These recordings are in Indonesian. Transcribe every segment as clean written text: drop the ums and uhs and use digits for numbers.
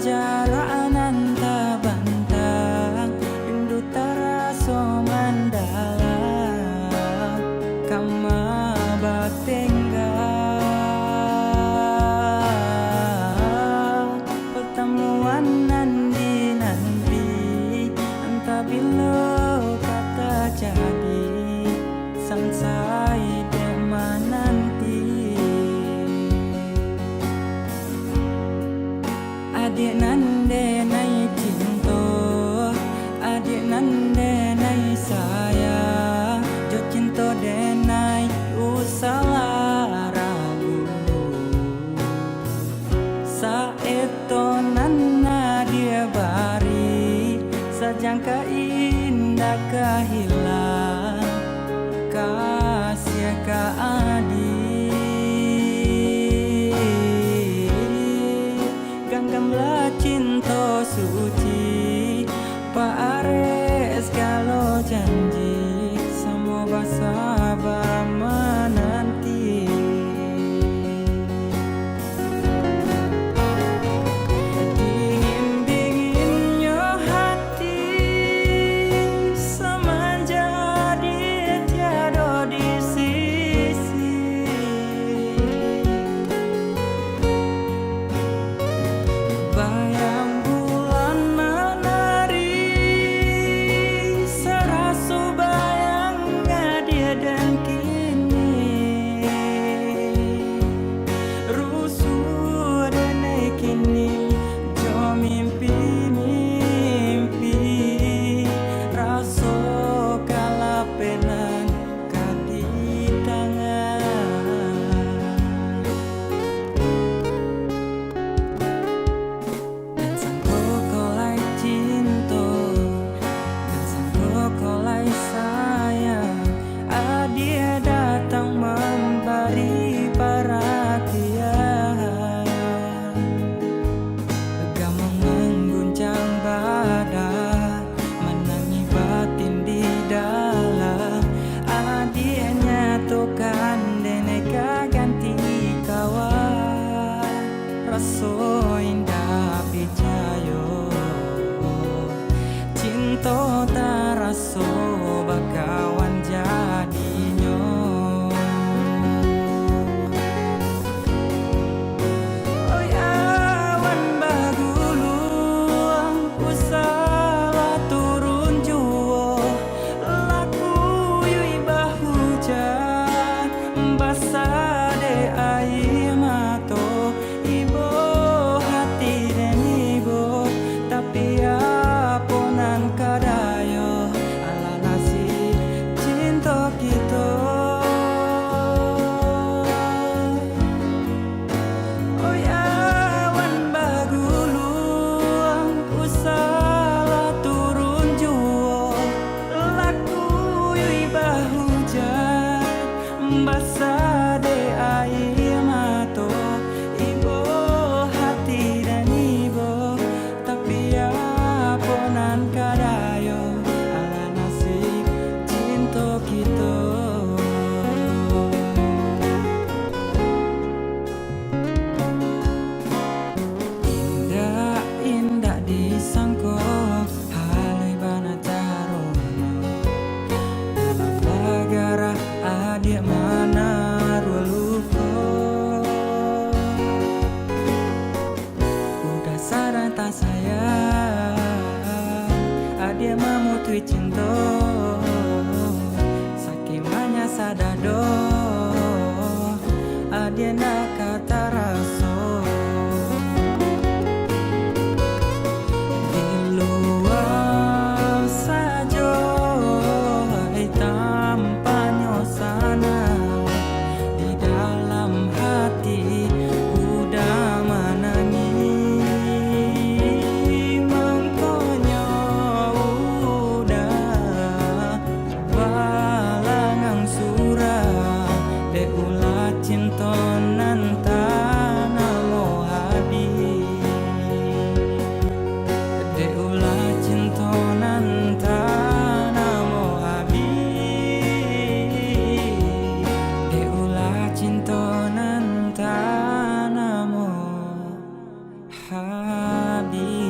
jarak nan tak bantang, rindu taraso mendalam, kama bertinggal. Pertemuan nanti entah bila kata jadi, sampai dema nanti. Adik nande nai cinta, adik nande nai sayang, jo cinta denai usalah ragu. Saeto nana dia bari, sajangka indah kehilang, kasih ka adik. Ganggamlah cinta suci, Pak Ares kalau janji, semoga sabar menanti. Dingin-dinginnya hati semenjak dia tiada di sisi. Bayang bulan menari, serasu bayangnya dia dan kini. Rusuh dene kini, jo mimpi-mimpi, raso kala penang kadi tangan. Dan sanggup kolai cinta, dan sanggup kolai sayang, dia datang memberi perhatian. Gamang mengguncang badan, menangi batin di dalam. Dia nyatukan deneka ganti kawan, raso indah pijayo, cinta taraso bakawan jadinyo. Oi awan bagulung, usalah turun juo, laku yui bahujan, basah de air mato, ibo hati dan ibo, tapi aponan kadayo, ala nasib cinta kita. Oi awan bagulung, usalah turun juo, laku yui bahujan, basah de air mato, ibo hati dan ibo, tapi aponan kadayo, ala nasib cinta kita. Indah disangko halai bana tarono, negara adik mana lupa. Udah sadar tak sayang, adik memutui cinta, sakimanya sadado, adik nak kata raso. Di luar saja tanpa nyosana, di dalam hati udah menangis, mangkonya udah balangang surah, de ulah cinta nanti. habis.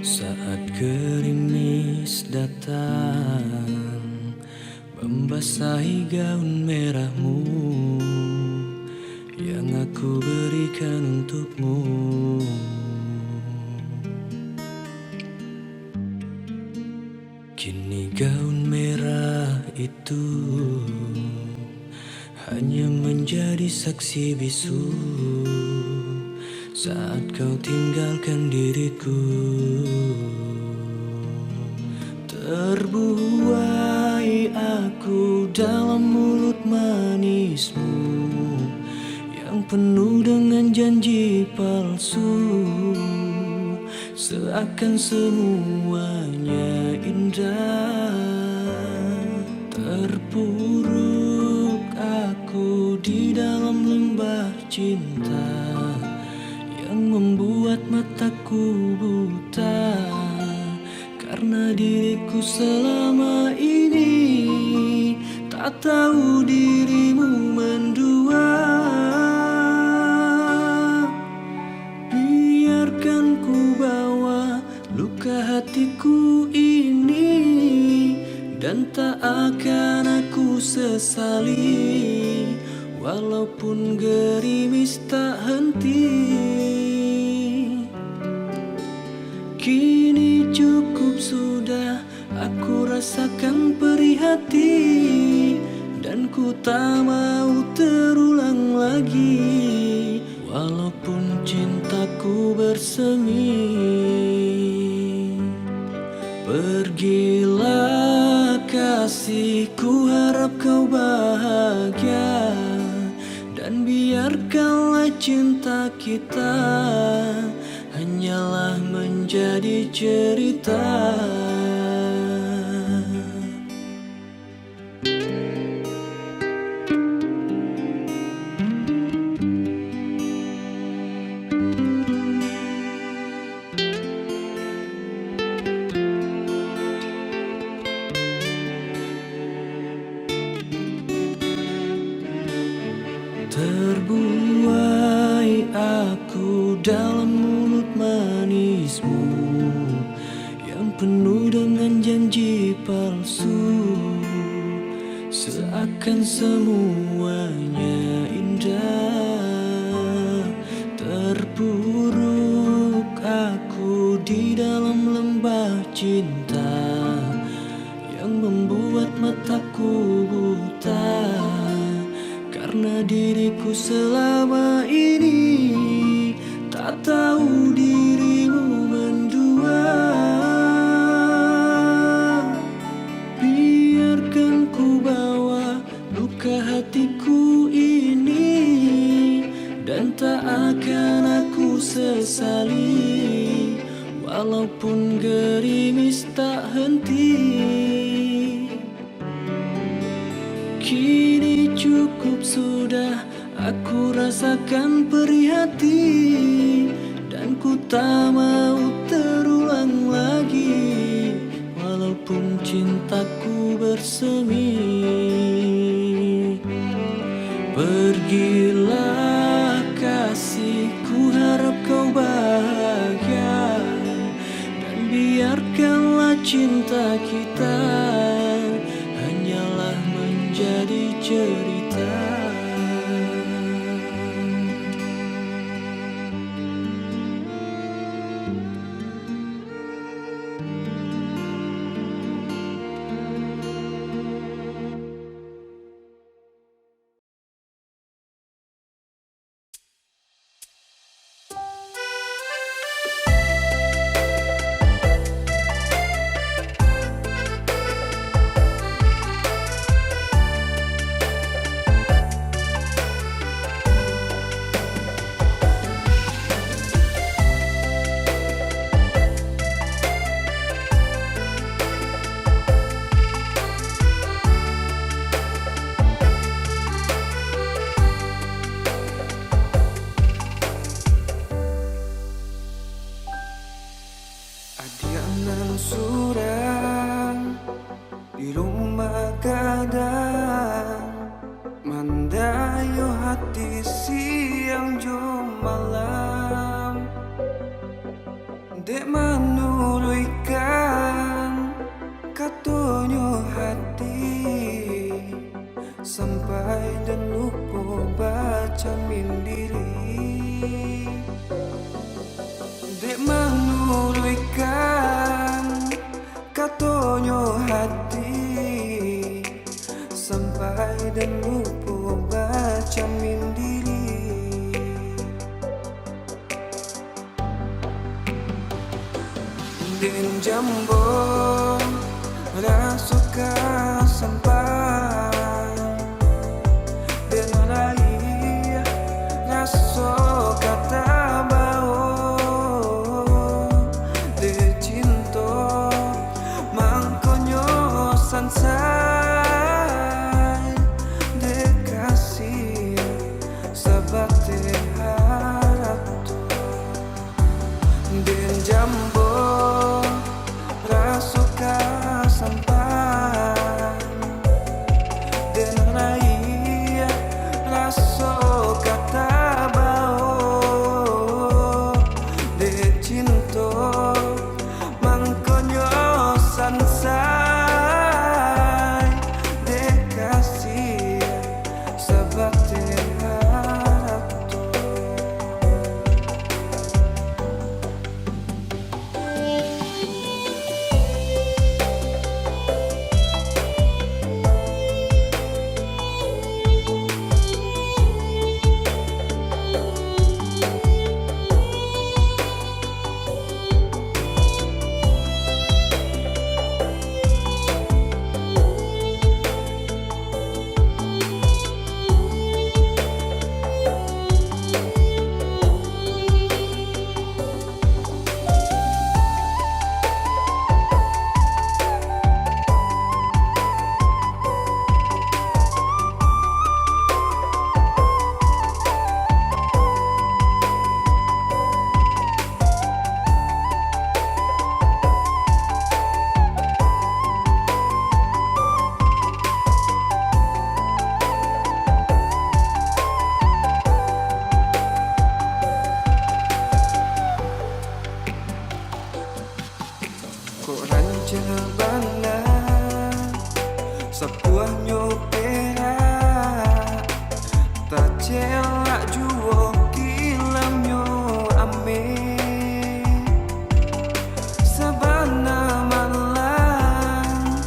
Saat gerimis datang membasahi gaun merahmu yang aku berikan untukmu, kini gaun merah itu hanya menjadi saksi bisu saat kau tinggalkan diriku. Terbuai aku dalam mulut manismu yang penuh dengan janji palsu, seakan semuanya indah. Terpuruk aku di dalam lembah cinta yang membuat mataku buta, karena diriku selama ini tak tahu dirimu mendua. Biarkan ku bawa luka hatiku ini, dan tak akan aku sesali walaupun gerimis tak henti. Kini cukup sudah, aku rasakan perih hati, dan ku tak mau terulang lagi walaupun cintaku bersemi. Pergilah kasihku, harap kau bahagia, dan biarkanlah cinta kita hanyalah menjadi cerita. Terbuai aku dalam mulut manismu yang penuh dengan janji palsu, seakan semuanya indah. Terpuruk aku di dalam lembah cinta yang membuat mataku buta, karena diriku selama ini tak tahu dirimu mendua. Biarkan ku bawa luka hatiku ini, dan tak akan aku sesali walaupun gerimis tak henti. Kini cukup sudah, aku rasakan perih hati, dan ku tak mau terulang lagi walaupun cintaku bersemi. Pergilah kasihku, harap kau bahagia, dan biarkanlah cinta kita hanyalah menjadi cerita. surang di rumah gadang, mandayo hati siang jo malam. Dek menuluikan katonyo hati, sampai dan lupa baca mindiri. Dek menuluikan katonyo hati, sampai dan lupa baca mindiri. Den jambo rasuka sampai, den rai raso kata bao, de cinto mangkonyo sansai, de kasih sabate harap tu. Den jambo rasuka sampai, den rai raso kata bao, de cinto mangkonyo sansai, de kasih sabate harap tu. Koran cebana sebuah nyopera, tak celak juo kilamnya ame. Sabana malam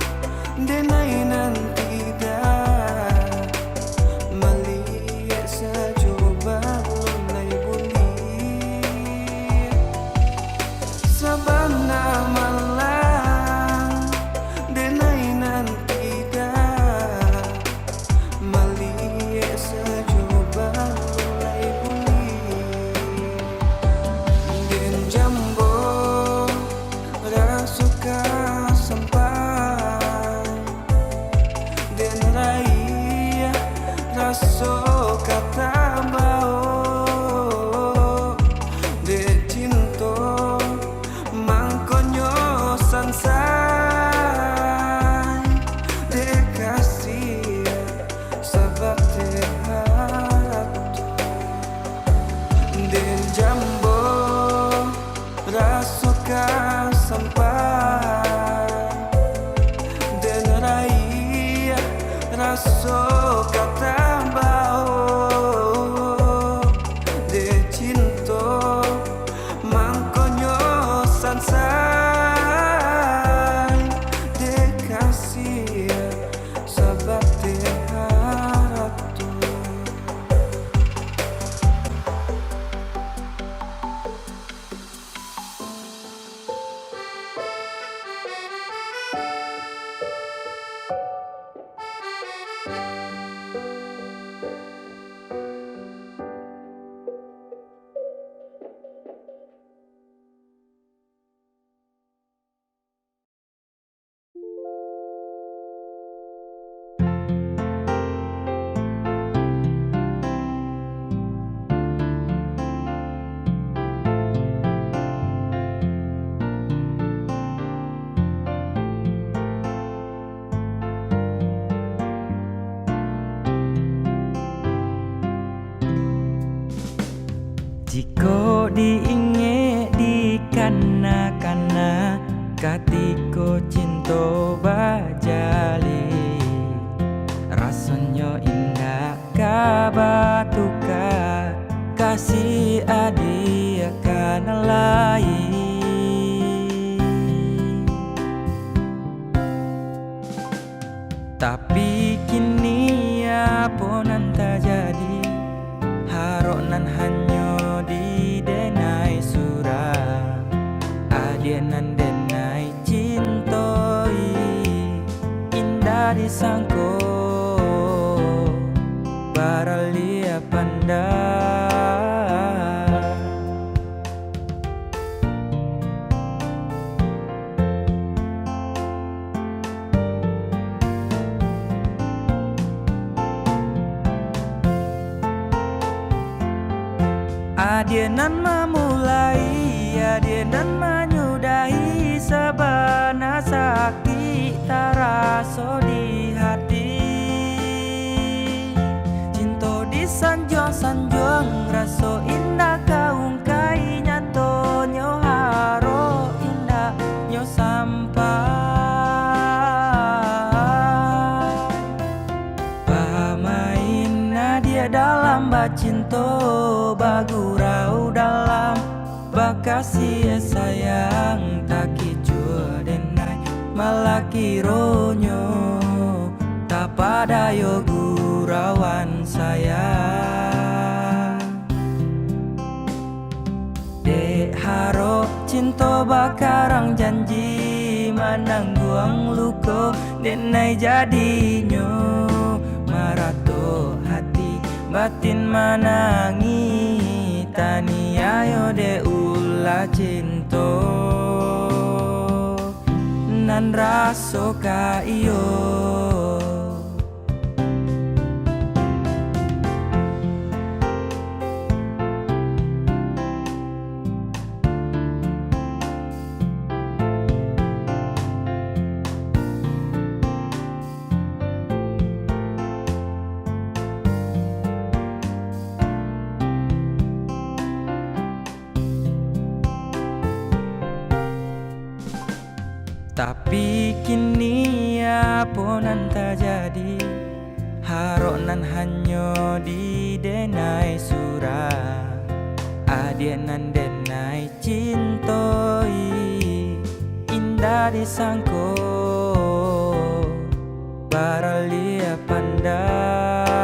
denai nanti dah melihat sajo balonai buli. Sabana malam denai nanti dah melihat sajo balonai buli. Den jambo rasuka sampai, den rai raso kata bao, de cinto mangkonyo sansai, de kasih sabate harap tu. Den jambo rasuka sampai, den rai raso kata bao, de cinto mangkonyo sansai, de kasih sabate harap tu. Katiko cinta bajali rasanya indah kabatuka kasih adi akan lain. Tapi kini apa nan terjadi, haronan hanya di denai surah adienan denai cintoi indah disangko baralia pandai. Adienan memulai, adienan menyudahi sabana sakit taraso di hati. Cinta disanjung-sanjung raso indah kaungkai nyato nyo haro indah nyo sampai. Pamain dia dalam bacinto bagurau dalam bakasih sayang tak kicua denai malaki ronyo tak pada yo gurawan sayang. Dek haro cinta bakarang janji manangguang luko denai jadinyo marato hati batin manangi tani ayo de ulah cinta nan raso ka iyo. Tapi kini apa nan terjadi, haronan hanya di denai surah adienan denai cintoi indah disangko baralia pandai.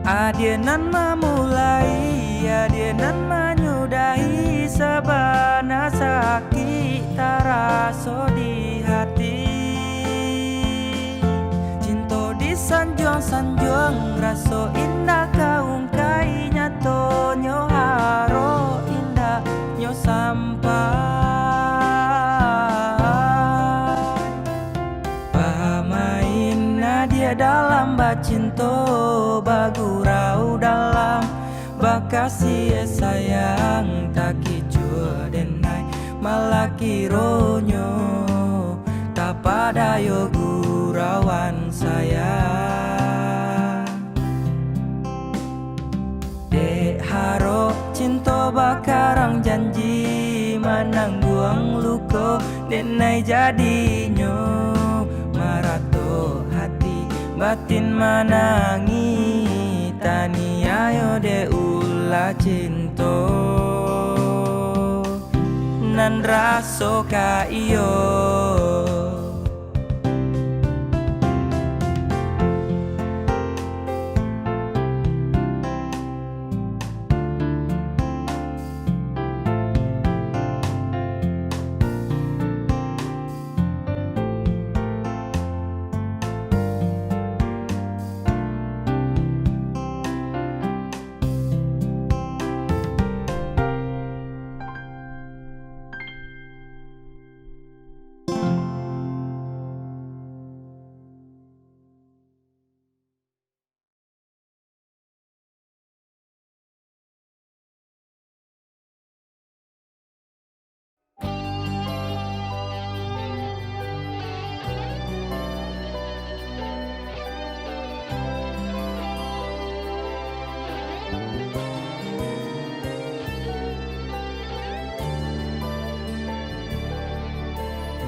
Adienan memulai, adienan menyudahi sabana sakit taraso di hati. Cinta disanjung-sanjung raso indah kaungkai nyato nyo haro indah nyo sampai. Pamain dia dalam bacinto bagurau dalam bakasih sayang tak kicua denai malaki ronyo tak pada yo gurawan sayang. Dek haro cinta bakarang janji manangguang luko denai jadinyo marato hati batin manangi tani ayo de ulah cinta nan raso ka iyo.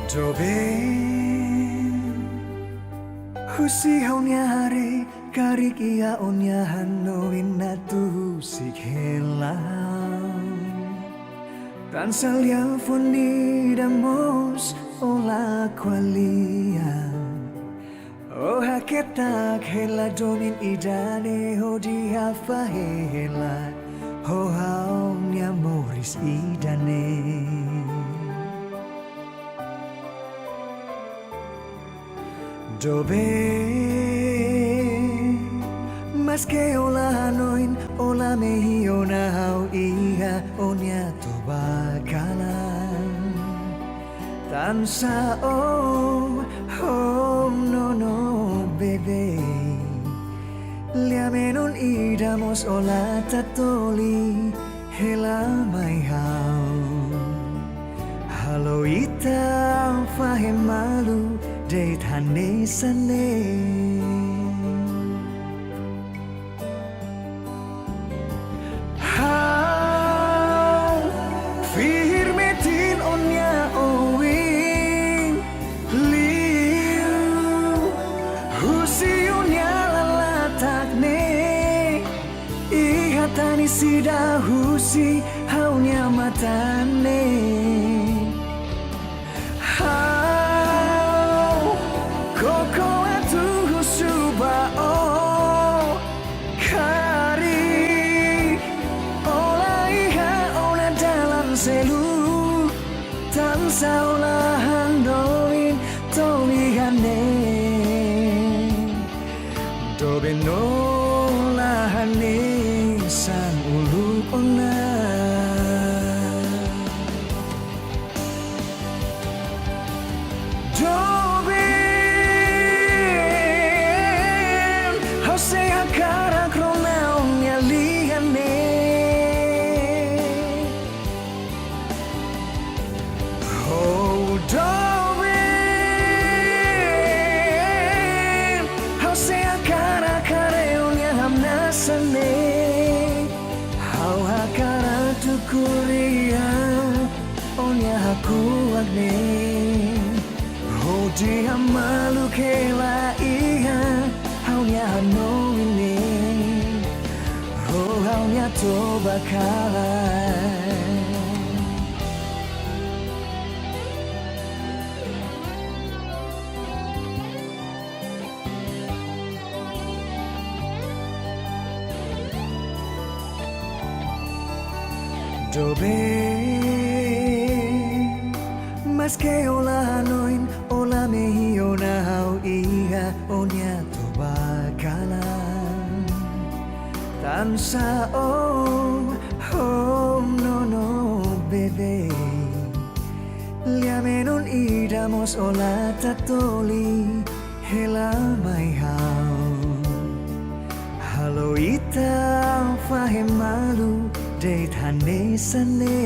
Doben Husi haunya hari karik ia onya hanoin natu sik helang Tansal ya fundi damos ola kwalia Oh haketak hela domin idane hodi hafa hela Ho haunya moris idane Dobe Mas que ola hanoin ola mehi ona hau iha onya to bakalan Tansa oh no no bebe Liamenon idamos ola tatoli hela mai hau Halo ita fahem malu Date hane sane How firmetin onya owing Liu Husi onya lalatak ne Ihatani sida husi haunya matane Selu tansa olahan doin tolihane Doben olahane sang ulu ona Doben hose akara kronaonya lihane Doben hause akara kareonya hamna sane Hau hakara tukuria onya haku agne Hodi hamalu kela iha haunya hano ini Ho haunya to bakalan Doben Mas que ola hanoin ola mehi ona hau iha onya to bakalan Tansa oh no no bebe Liamenon idamos ola tatoli hela mai hau Halo ita fahem malu Date hane sane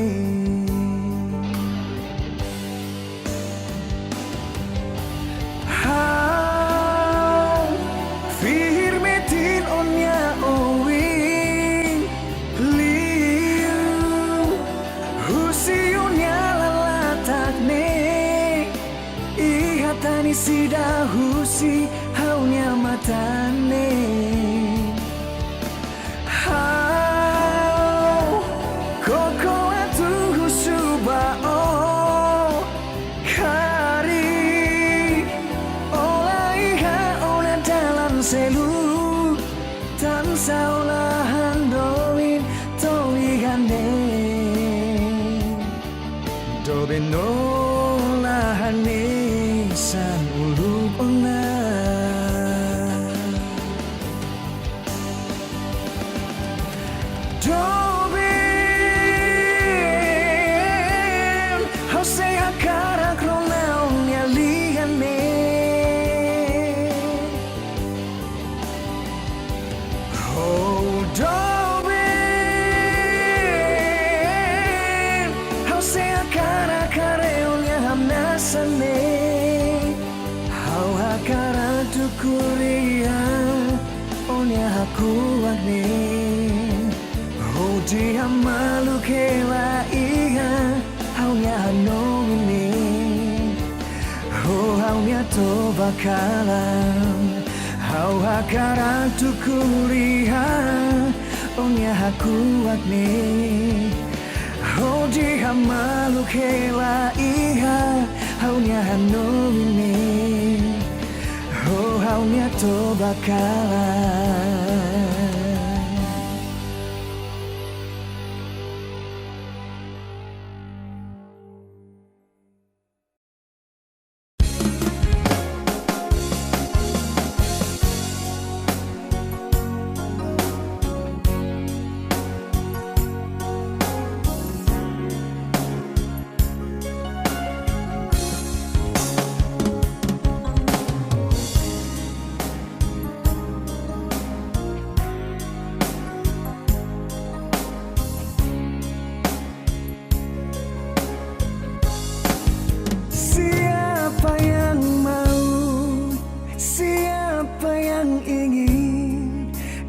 How firmetin onya owing Liu Husi onya lalatak ne Ihatani sida husi haunya matane Selu tansa olahan doin tolihane Doben olahane san ulu ona Doben hause hakara kronaonya lihane Doben hause akara kareonya hamna sane Hau hakara tukuria onya haku agne Hodi hamalu kela iha haunya hano ini to bakalan hau hakara tu kuliah onya hakuat ne Hodi hamaluk hela iha haunya hanomine haunya to bakalan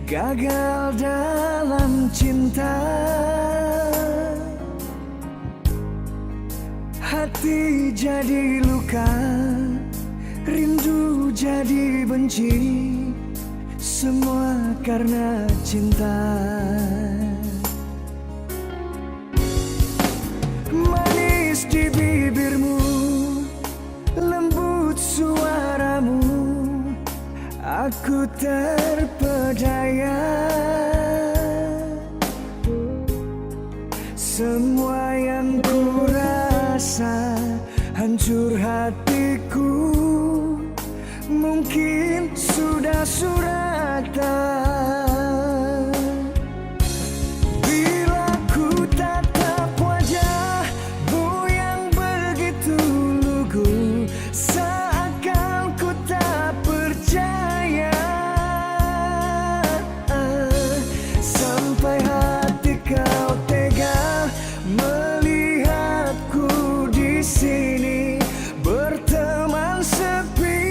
gagal dalam cinta, hati jadi luka, rindu jadi benci, semua karena cinta. Manis di bibirmu, lembut suaramu, aku terpedaya. Semua yang ku rasa hancur hatiku, mungkin sudah suratan. Bila ku tatap wajahmu yang begitu lugu, seakan ku tak percaya. Sampai hati kau tega melihatku di sini berteman sepi.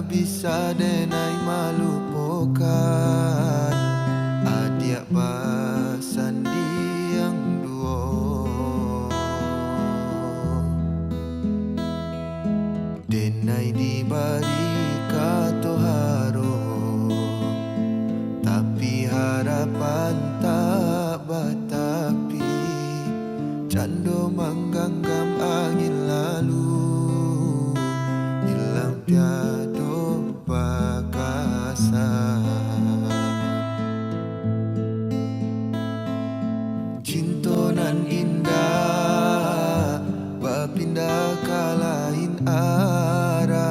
tak bisa denai malupakan adik basan diang duo. Denai dibari kato haro, tapi harapan tak batapi. Cando mangganggam angin lalu, hilang tiado bakasan. Cinta nan indah berpindah ke lain arah.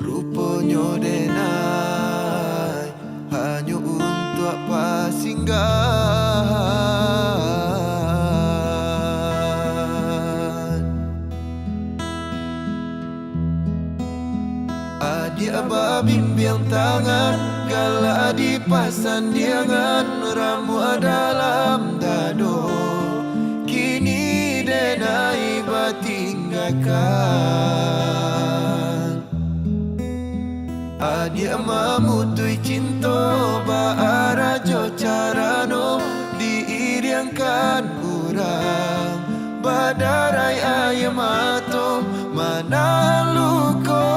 Rupanya denai hanya untuk apa singgahan. Adik abah bimbing tangan, gala dipasan diangan, ramu dalam dado. Kini denai batinggakan. Adik mamutui cinta baarajo carano, diiriangkan kurang badarai ayam atau mana luko.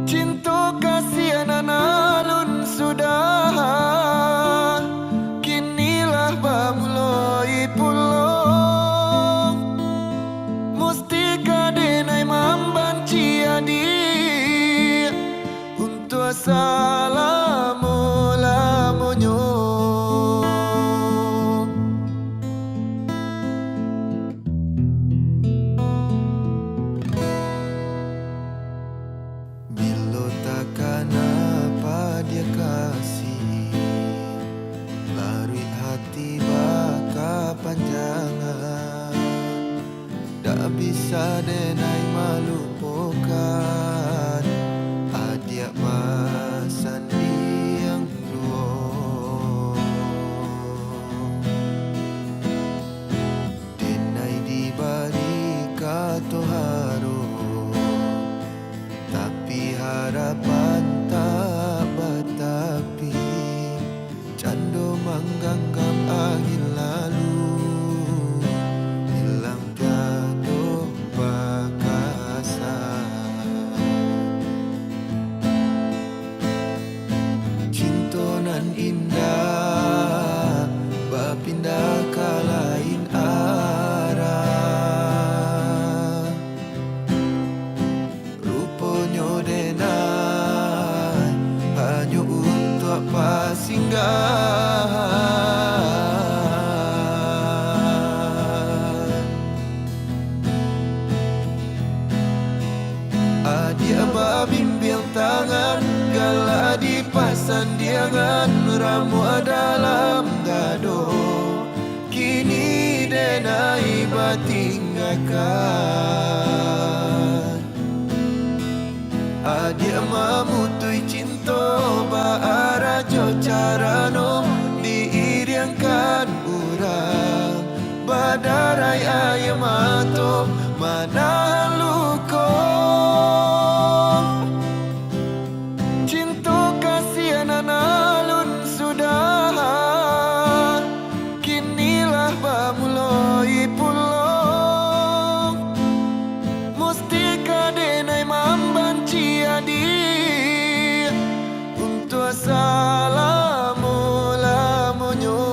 Cinta kasihan alun sudah, kinilah bamuloi pulong. Musti kadenai membanci adik untuk salamu lamunyo. Bila takkan apa dia kasih, larui hati baka panjangan. Tak bisa denai malupakan adik basan diang duo. Denai dibari kato haro, tapi harapan tak batapi. Cando mangganggam angin lalu, hilang tiado bakasan. Cinta nan indah berpindah ke lain arah. Rupanya denai hanya untuk apa singgahan. Adik abah bimbing tangan, gala dipasan diangan, ramu dalam dado. Kini denai batinggakan. Adik mamutui cinta baarajo carano, diiriangkan urang badarai ayam atau mana luko. Cinta kasihan alun sudah, kinilah bamuloi pulong. Musti kadenai membanci adik untuk salamu lamunyo.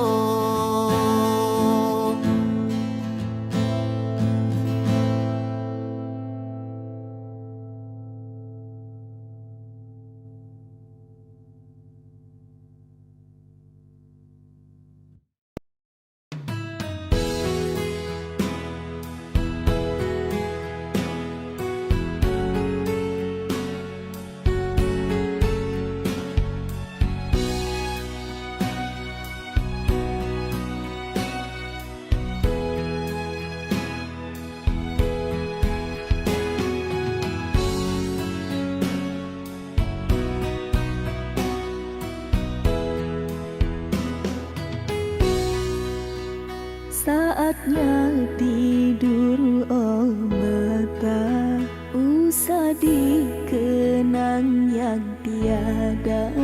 Saatnya tidur oh mata, usah dikenang yang tiada.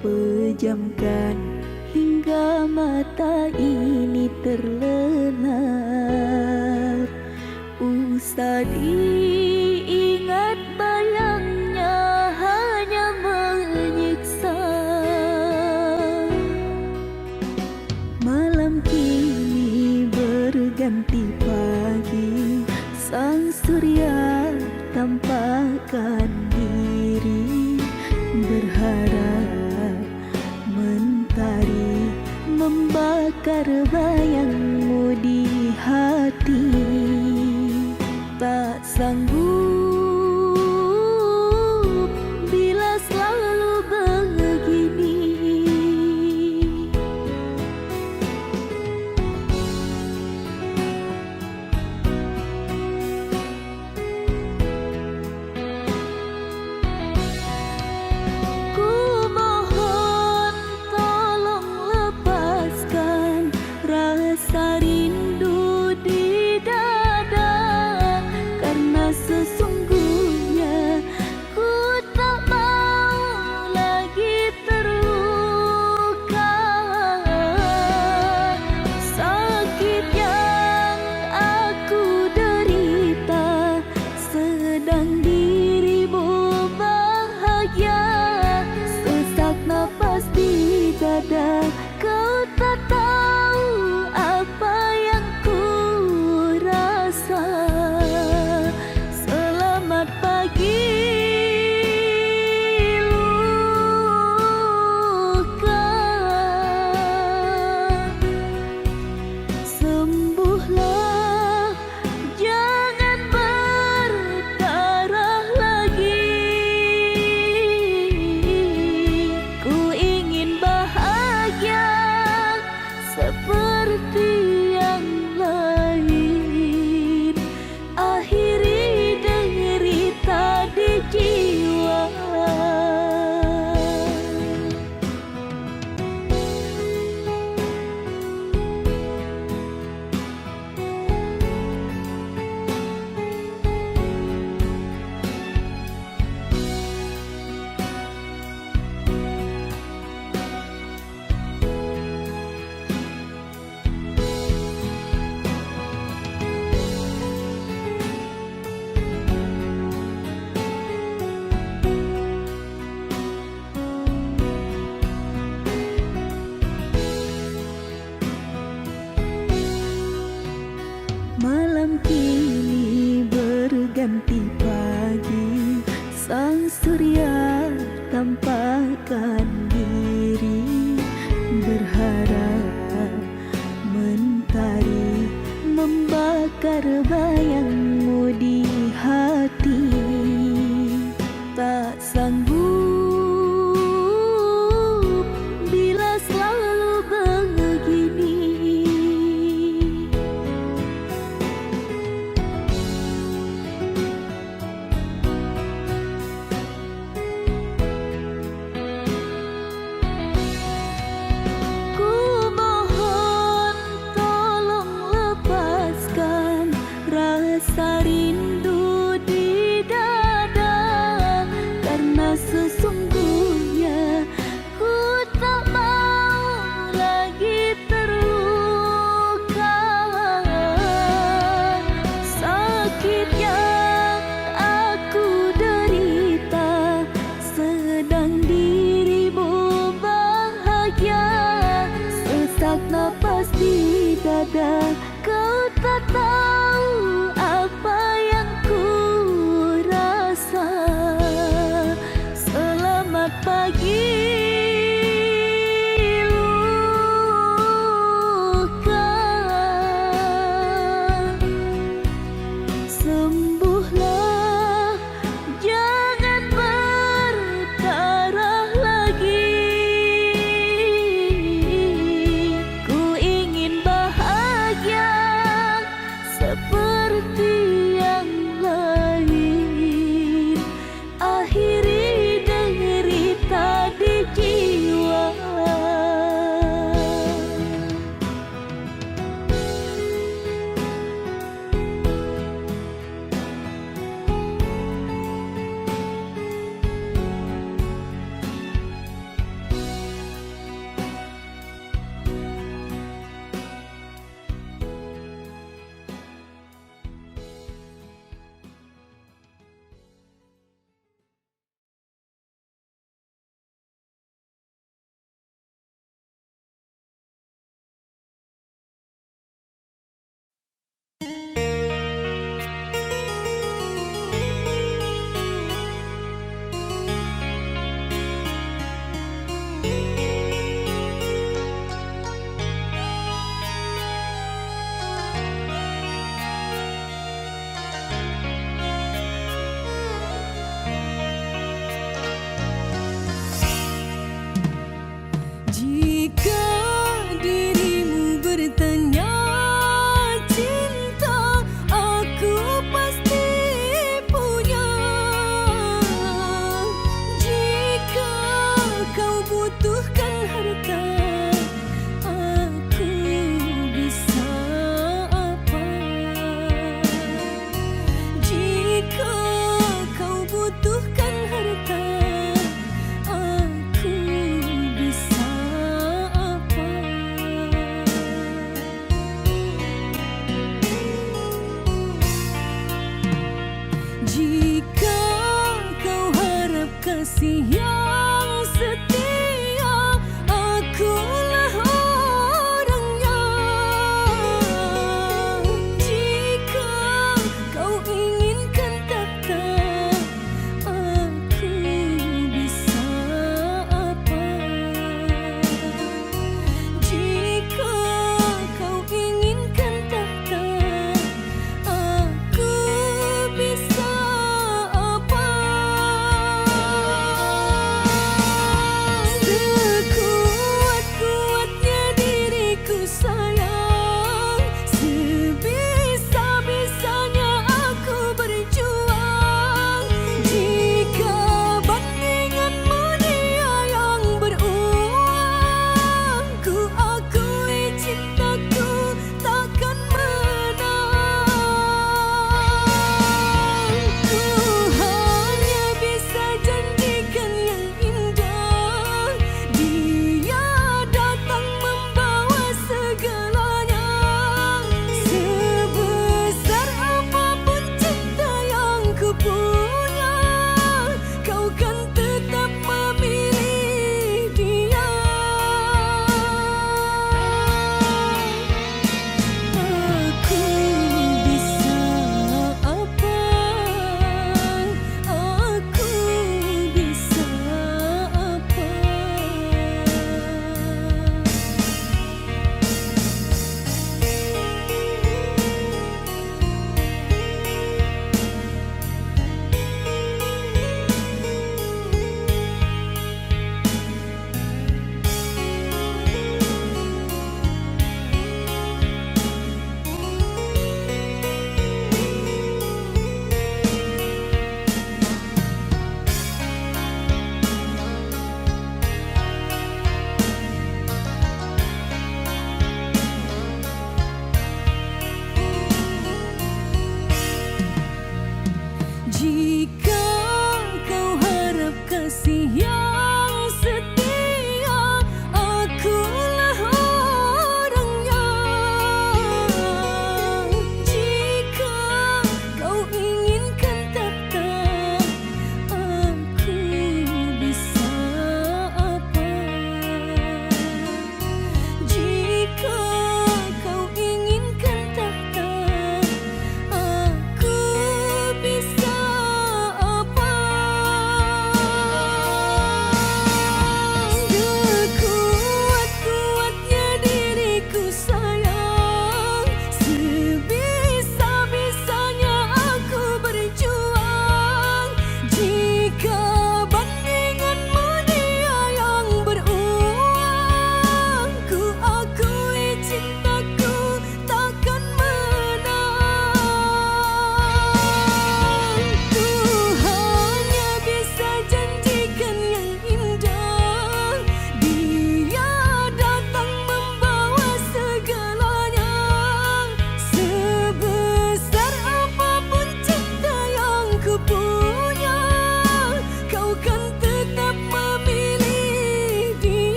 Pejamkan hingga mata ini terlelap. Usah diingat bayangnya hanya menyiksa. Malam kini berganti pagi, sang surya tampakkan diri. Berharap mentari membakar bayangmu di hati. Tak sanggup bila selalu begini. Ku mohon tolong lepaskan rasa rindu di dada, karena sesungguhnya ku tak mau lagi terluka. Sakit yang aku derita, sedang dirimu bahagia. Sesak napas di dada, kau tak tahu apa yang ku rasa. Selamat pagi luka, sembuhlah jangan berdarah lagi. Ku ingin bahagia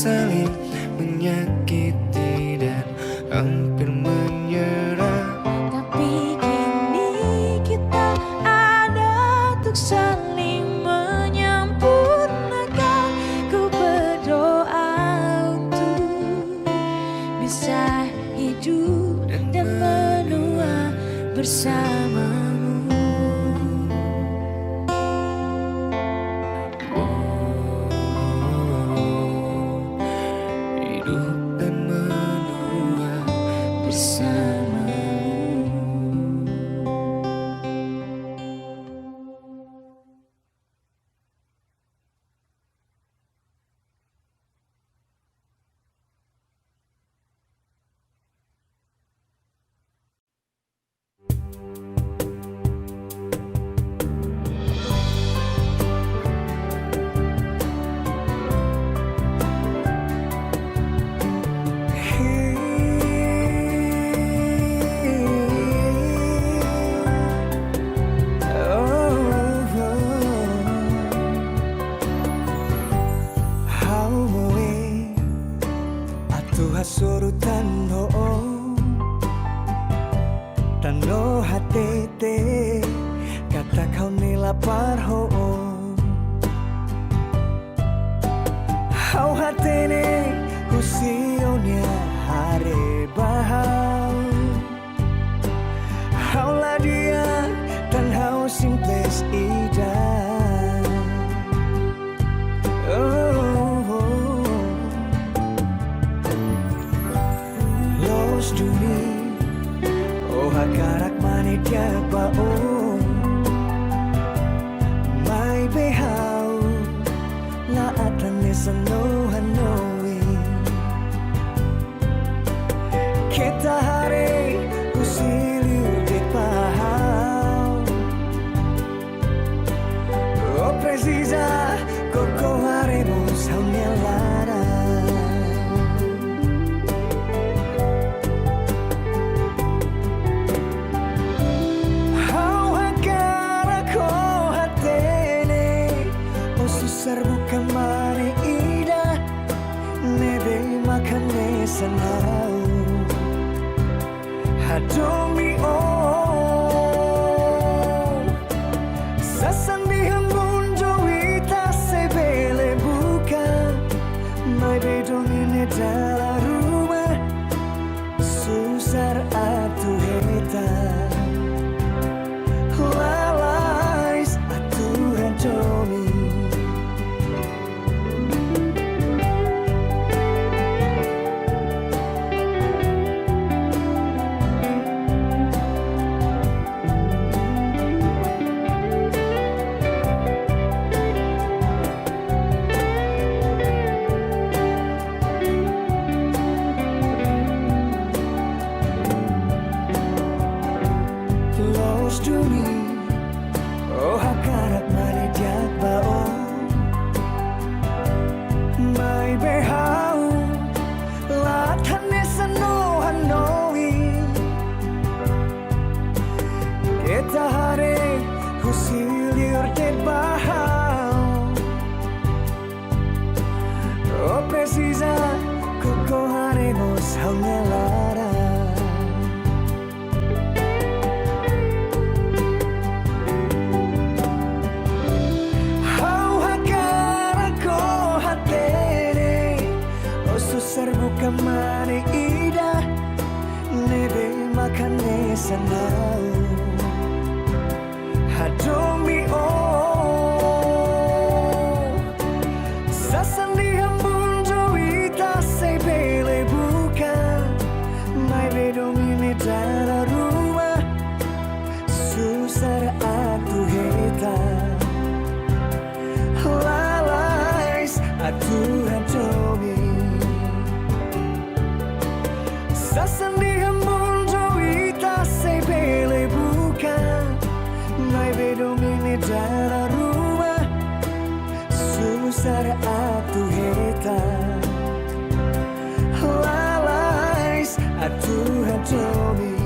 saling menyakiti dan hampir menyerah. Tapi kini kita ada untuk saling menyempurnakan. Ku berdoa untuk bisa hidup dan menua bersamamu. Hidup dan menua Bersamamu. Surutan ho Tano hatete Kata kau ni lapar ho Hau hatene Husionya hare bahau Hau lah dia Dan hau simples ida Duni, oh hakarak mani tiaba oh, mai behau, la atan nesano hanoi, kita hari kusiliu de pahau, oh precisa, koko haremos haunelara. Bukan mari ida nebe makan nesanau hadomi oh sasandi hambun joita sebele bukan mai bedong ini dalam rumah susar atu heta lalais atu hadomi. Close to me, oh hakarat mani tiaba oh, mai behau, latan nesano hanoi, kita hari husilir de bahau, oh precisa, koko haremos hangelara. Bukan mari ida nebe makan nesanau hadomi oh sasandi hambun joita sebele bukan mai bedong ini dalam rumah susar atu heta lalais atu hadomi. Sasandi hambun joita sebele bukan mai bedong ini dalam rumah susar atu heta lalais atu hadomi.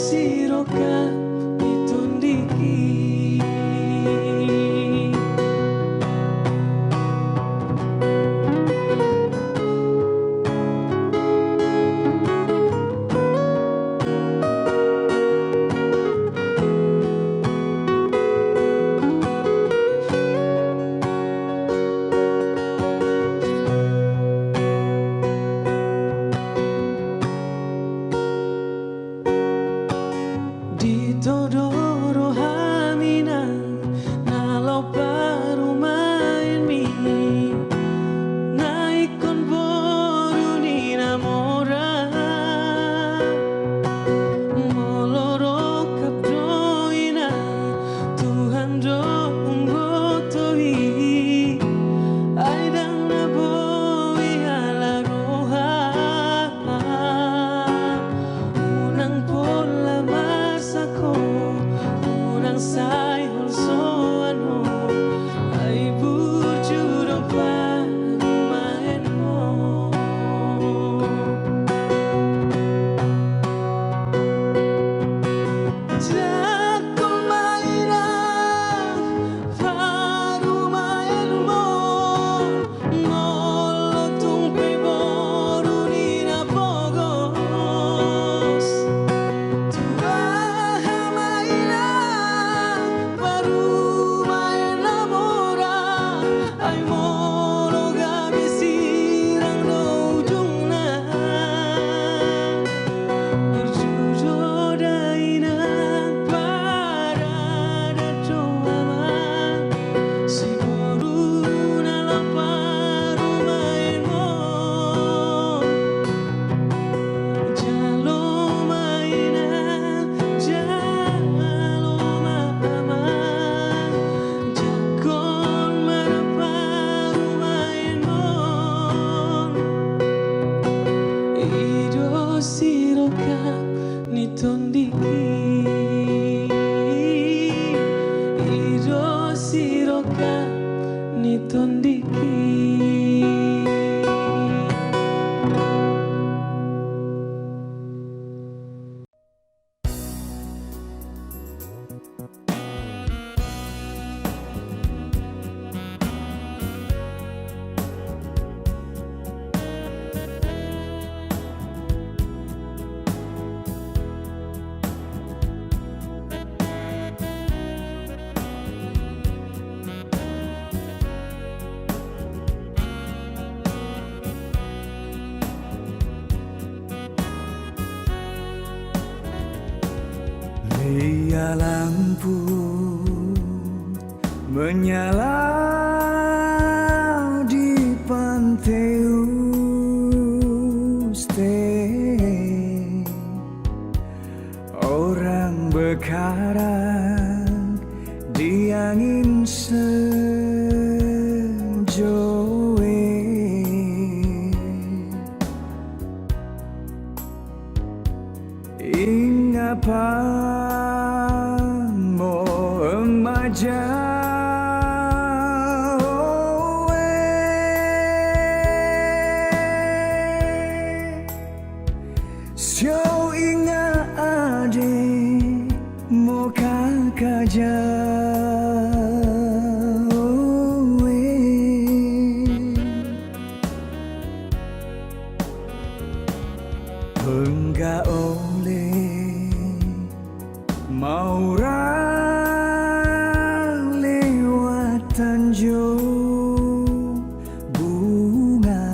siroka ditundiki. Ditodoro hamina nalau parumain mi naikon boru ni namora moloro kapdoina Tuhan do unggotoi aidang naboi ala roha unang pola masako unang sayhol soano ay burjuro parumain mo. Jago mainan parumain mo molotong peboru ni napogos. Ay monogami sirang no ujungna berjodoh na parada doama siguro na laparumain mo jalo mainan jalo mama jakon parumain mo ido siroka nitondiki ido siroka nitondiki. Lia lampu menyala di pantai Uste. Orang bekarang di angin senjoe. Ingapanmu remaja Sio inga ade mo kakaja enggak oleh maurang lewat tanjung bunga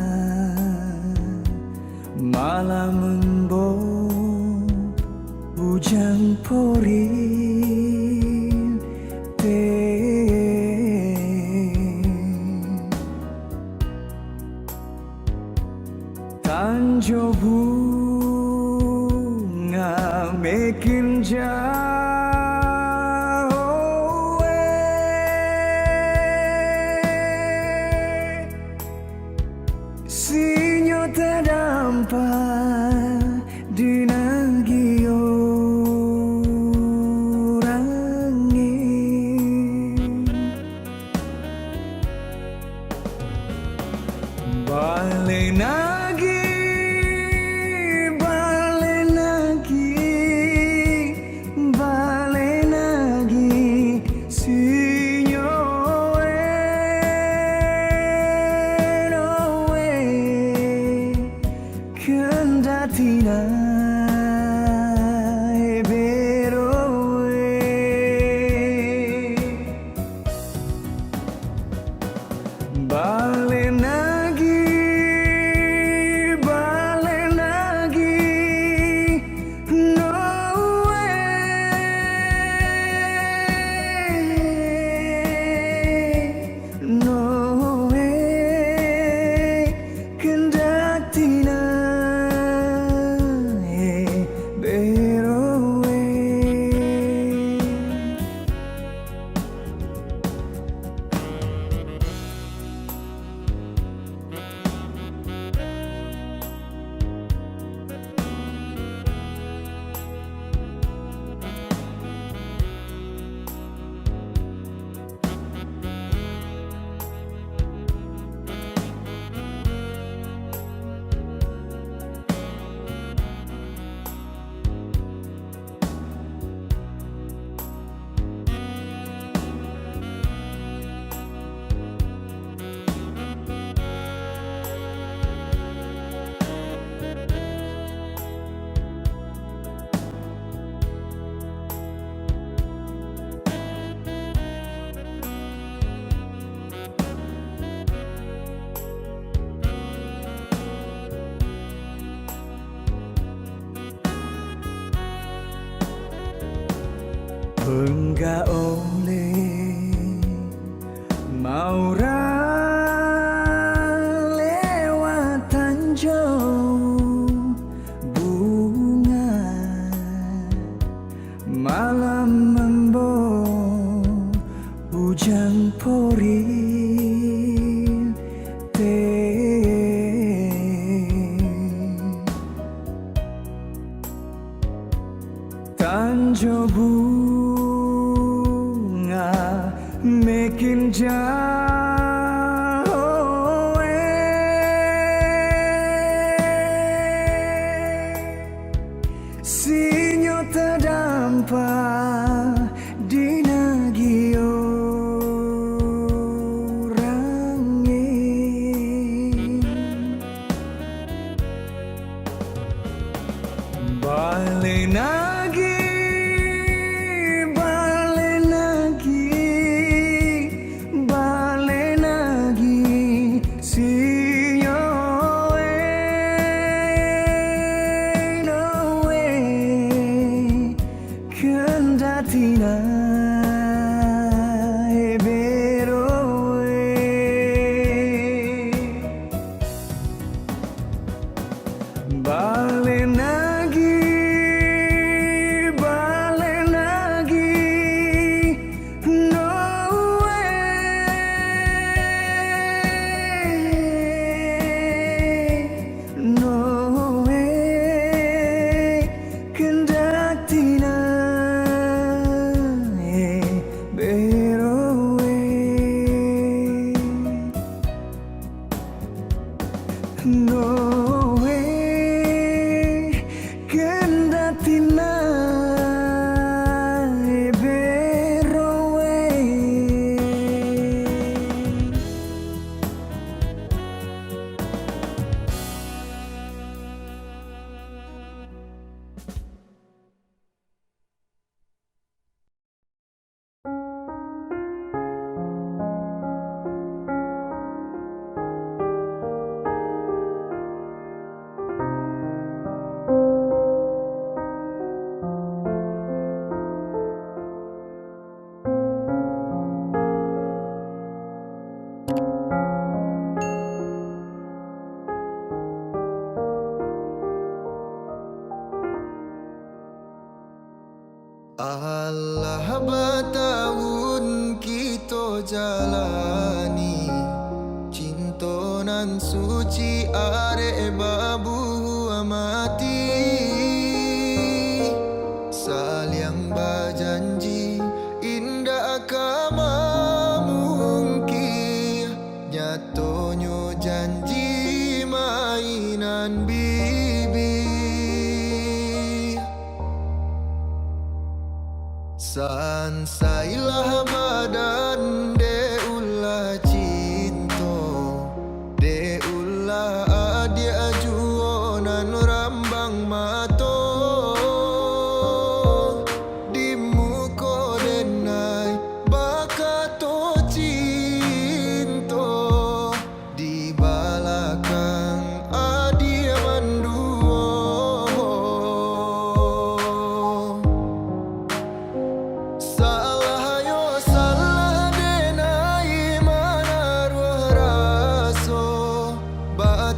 malam embun bujang porin tanjung bunga makin jauh sinyo terdampak di nagi orangin balik lagi enggak oleh mau lewatan jauh bunga malam membawa hujan tanjo bunga makin jauh sinyo terdampak di nagi orangnya balik lagi Tina eberoe balik lagi no way kendak Tina no way kendatina berowe Allah batahun kita jalani cinta nan suci are babu amati saliang bajanji indah kama mungkin nyatonyo janji mainan bibi sansailah badan de ulah cinta de ulah adia juonan rambang mato di muko denai bakato cinta di balakang adia manduo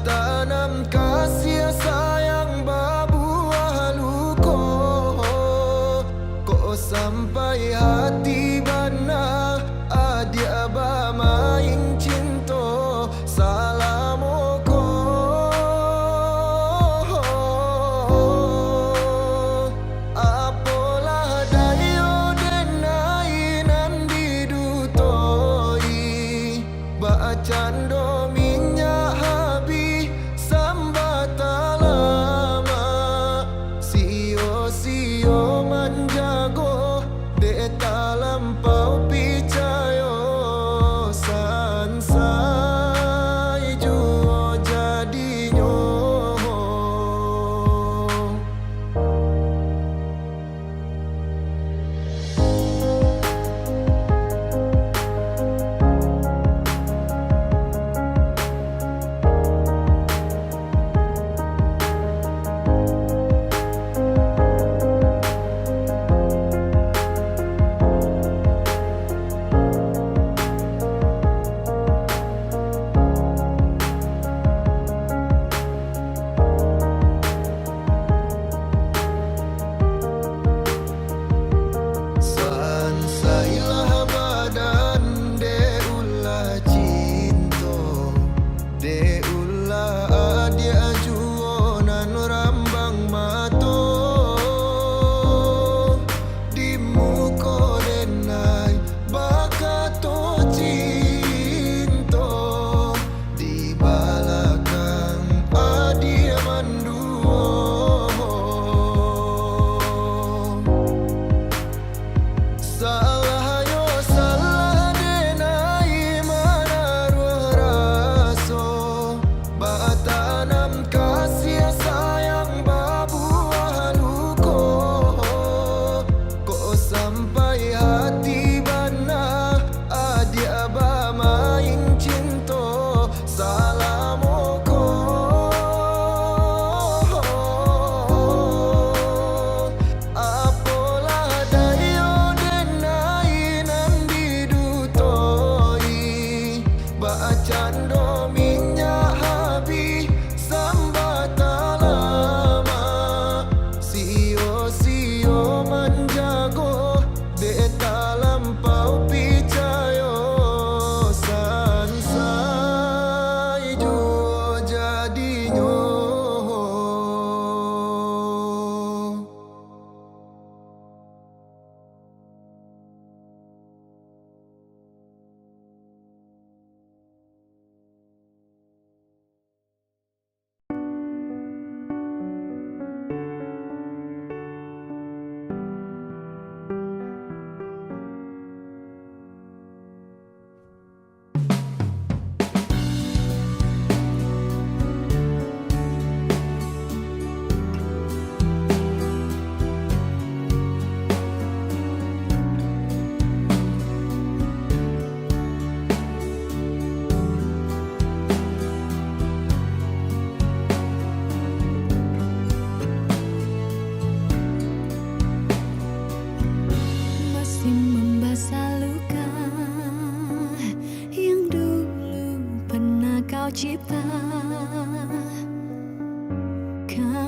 tanam kasih sayang babu haluko kok sampai hati bana adia ba main cinta salamoko apolah dayo denai nan didutoi bacando minyak manjago de talampau picayo sansai juo jadinyo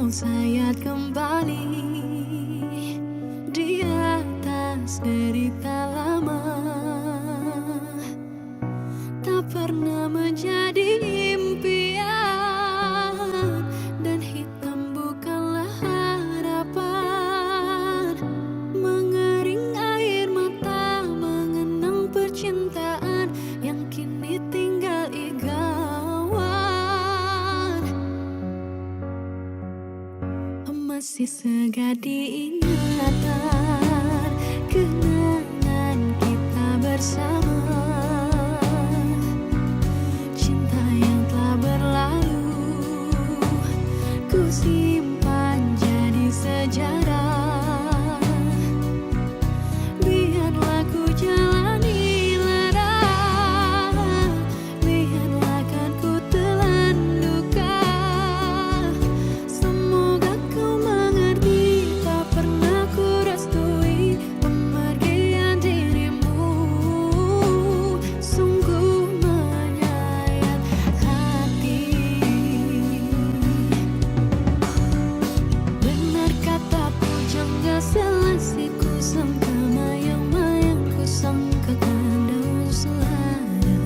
kau sayat kembali di atas derita lama. Tak pernah menjadi impian, dan hitam bukanlah harapan. Mengering air mata mengenang percintaan yang kini tinggal igawan. Masih segar diingatan kenangan kita bersama. Cinta yang telah berlalu ku simpan jadi sejarah. Biarlah ku jalani lara, biarlah kan ku telan duka. Semoga kau mengerti, tak pernah ku restui pemergian dirimu. Sungguh menyayat hati. Benar kata pujangga selasiku, sangka mayang-mayang ku sangka kandang selada.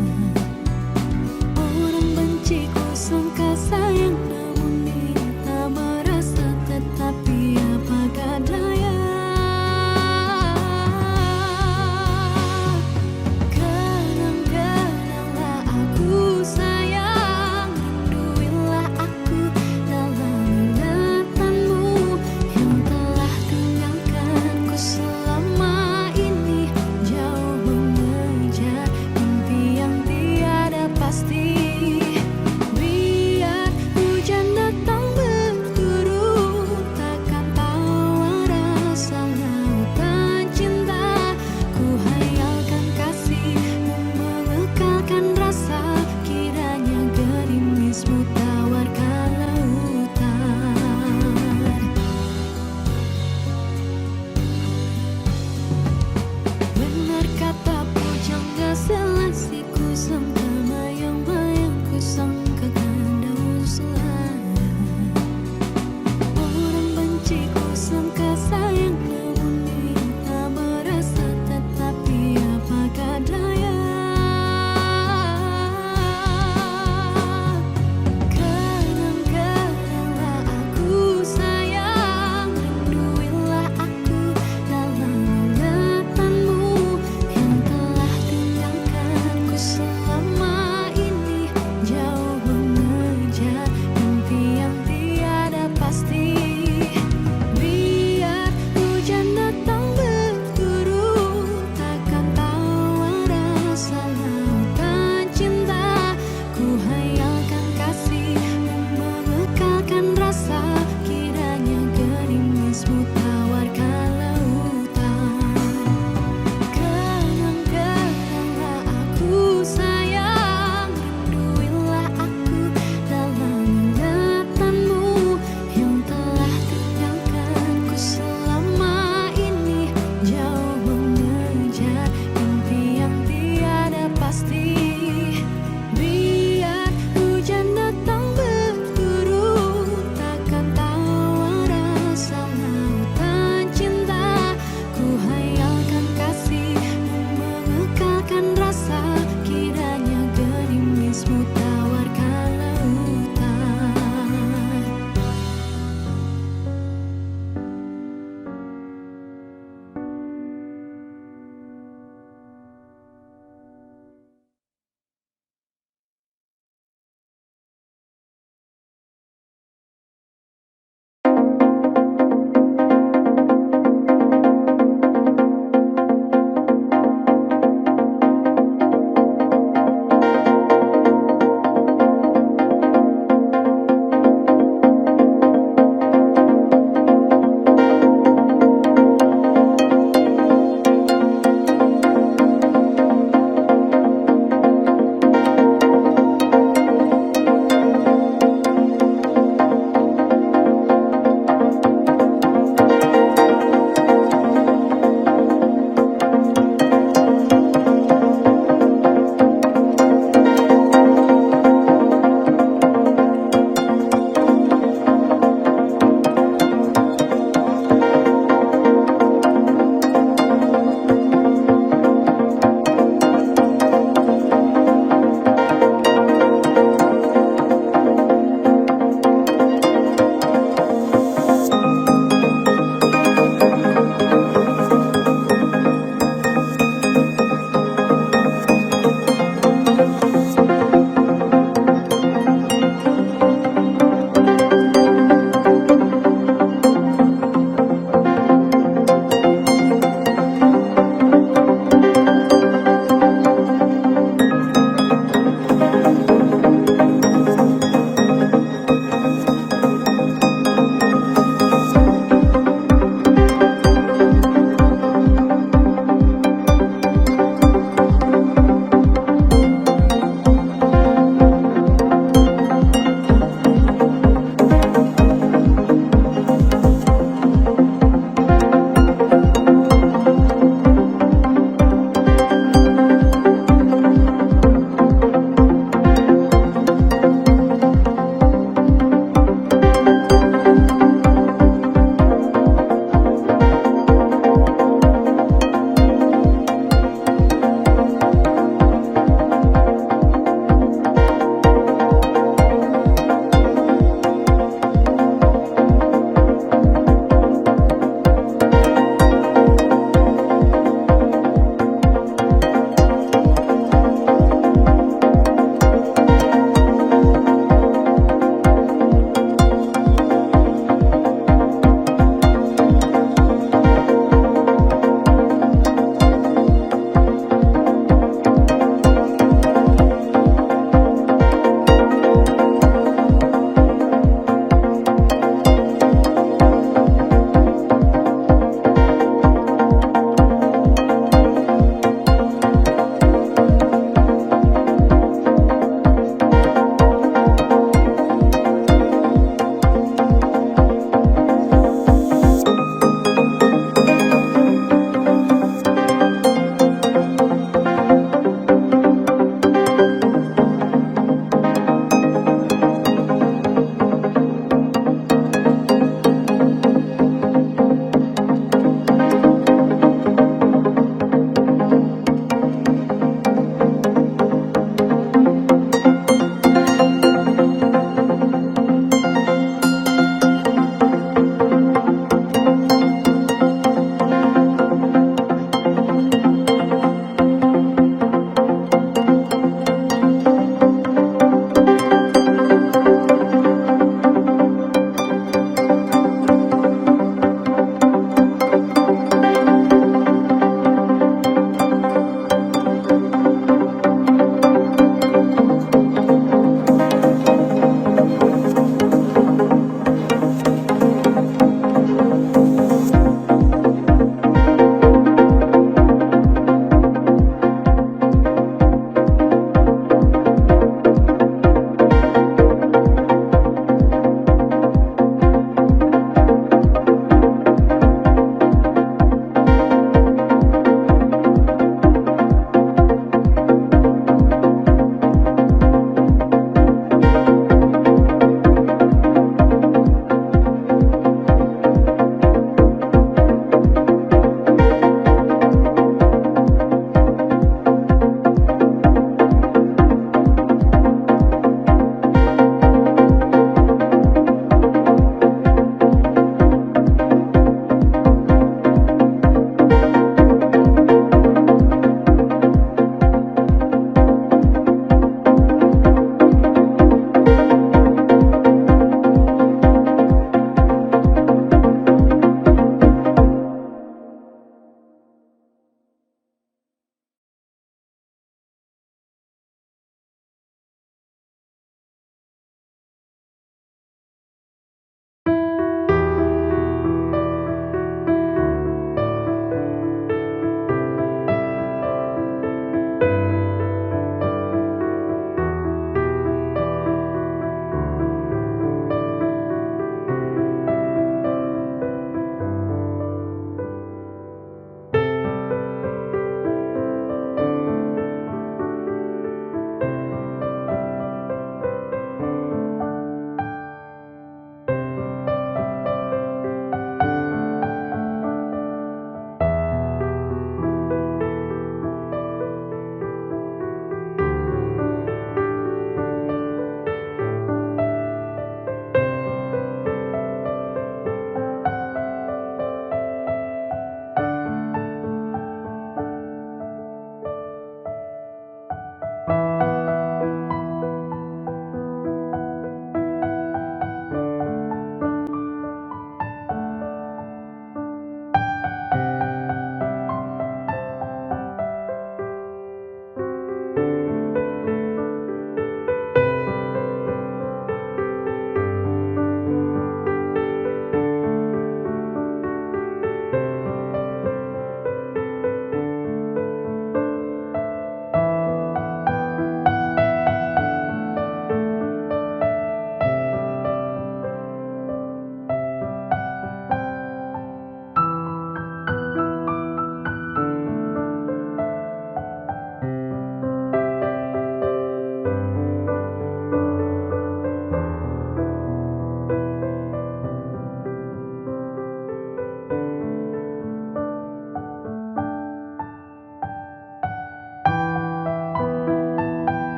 Orang benci ku sangka sayang, namun dia tak merasa. Tetapi apakah daya, kenang-kenanglah aku sayang. Rinduilah aku dalam ingatanmu yang telah tinggalkan ku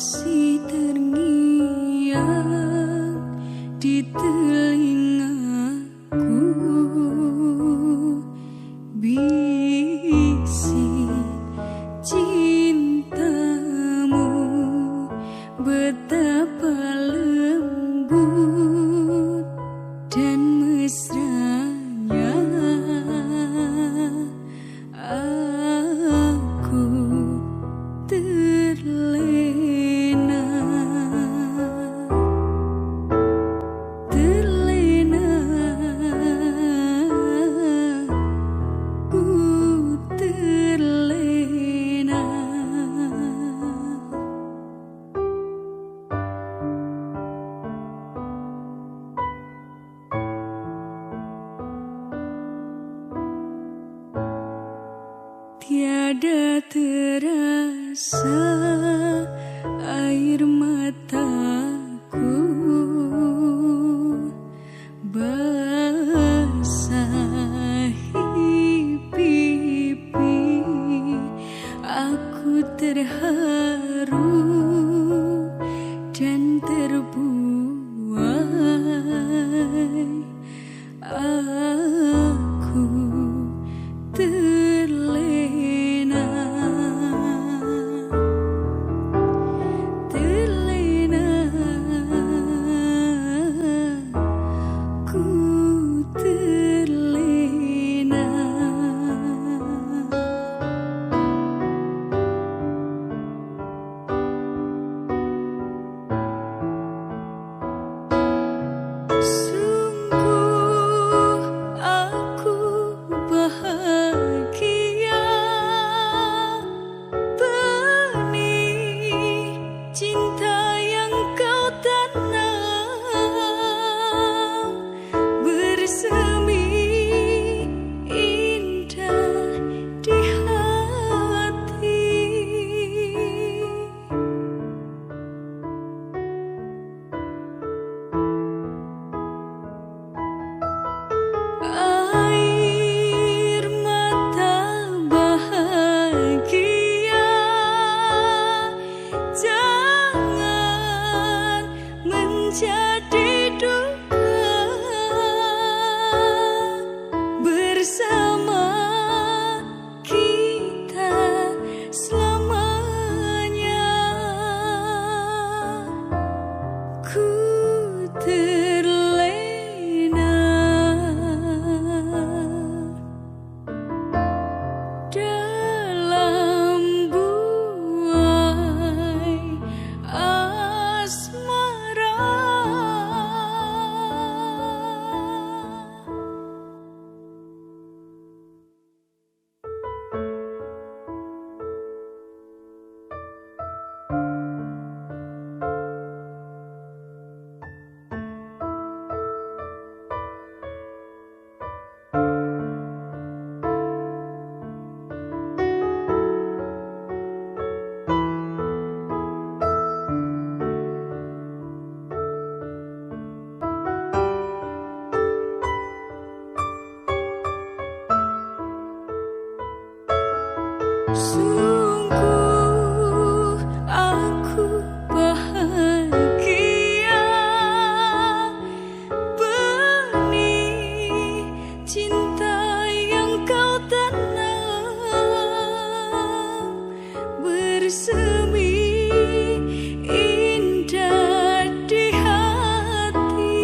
masih terngiang di telingaku, bisik cintamu betapa lembut dan mesranya. Aku terlena, terlena, ku terlena. Tiada terasa air mataku basahi pipi. Aku terharu dan terbuai. Aku terlena, terlena, ku terlena. Sungguh aku bahagia, benih cinta yang kau tanam bersemi indah di hati. Air mata bahagia, jangan menjadi duka. Bersama kita selamanya. Ku terlena dalam buai asmara. Sungguh aku bahagia, benih cinta yang kau tanam bersemi indah di hati.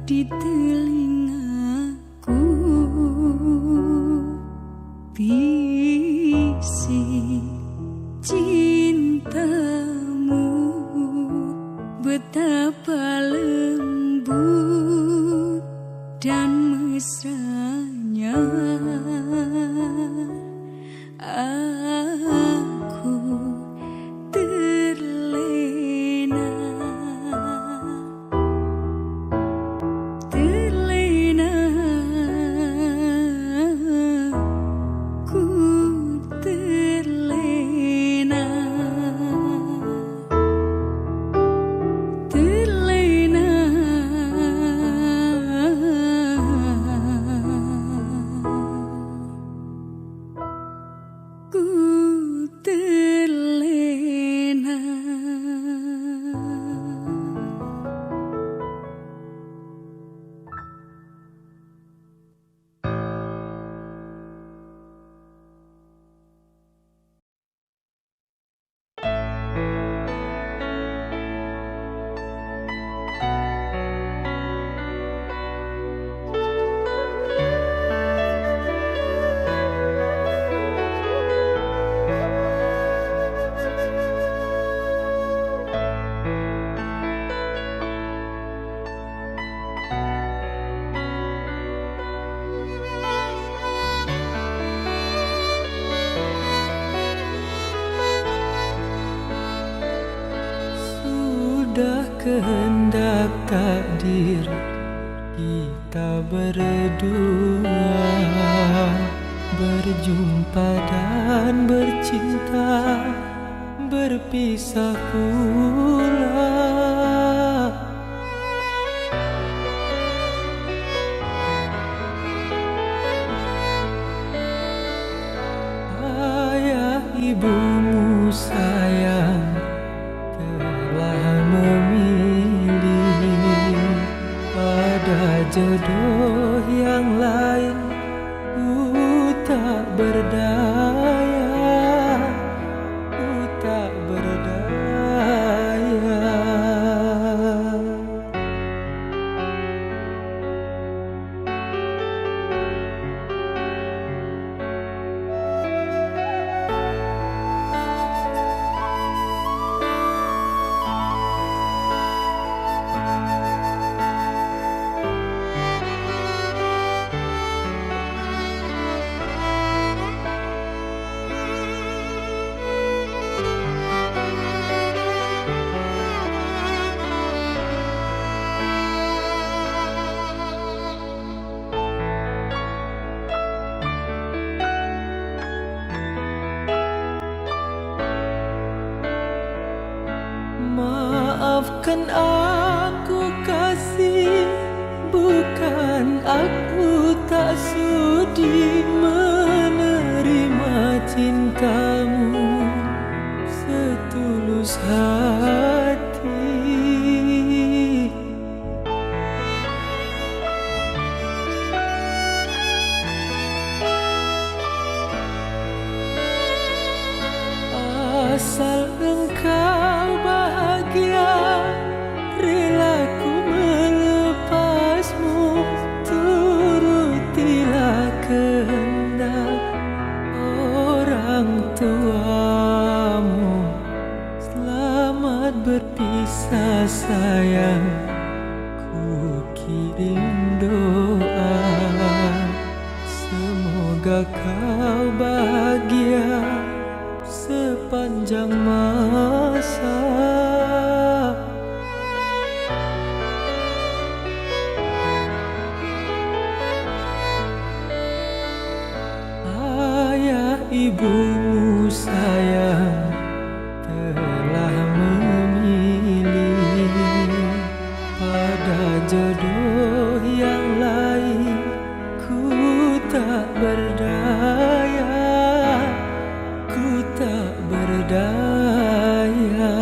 di telingaku, bisik cintamu betapa lembut dan mesranya. Aku terlena, terlena, ku terlena, terlena, ku terlena. Sudah kehendak takdir kita berdua berjumpa dan bercinta, berpisah pula. Ayah ibumu sayang telah memilih, ada jodoh yang lain. Ku tak berdaya, ku tak berdaya. Maafkan aku kasih, bukan aku tak sudi menerima cintamu setulus hati. Asal engkau bahagia, rela ku melepasmu, turutilah kehendak orang tuamu. Selamat berpisah sayang, ku kirim doa, semoga kau bahagia sepanjang masa. Ayah ibumu sayang telah memilih, pada jodoh yang lain. Ku tak berdaya, ku tak berdaya.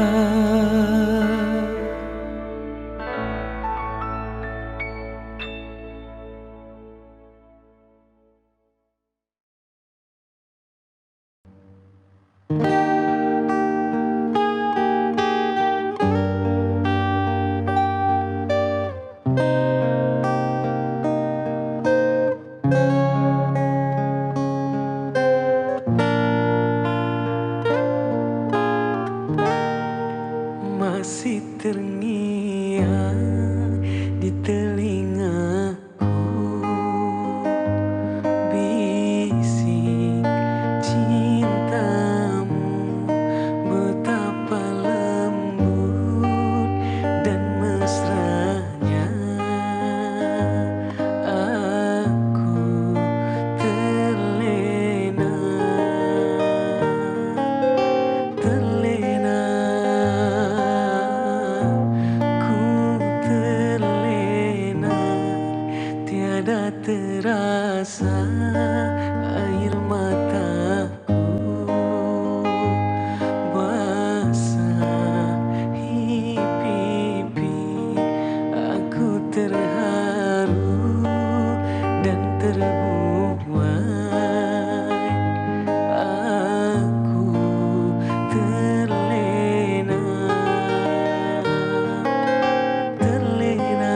tiada terasa air mataku basahi pipi. Aku terharu dan terbuai. Aku terlena, terlena.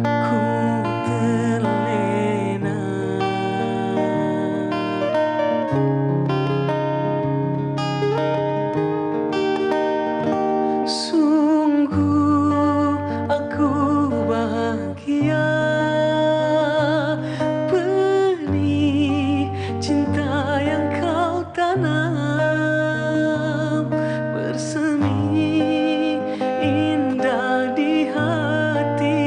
Ku terlena. Sungguh aku bahagia, benih cinta yang kau tanam bersemi indah di hati.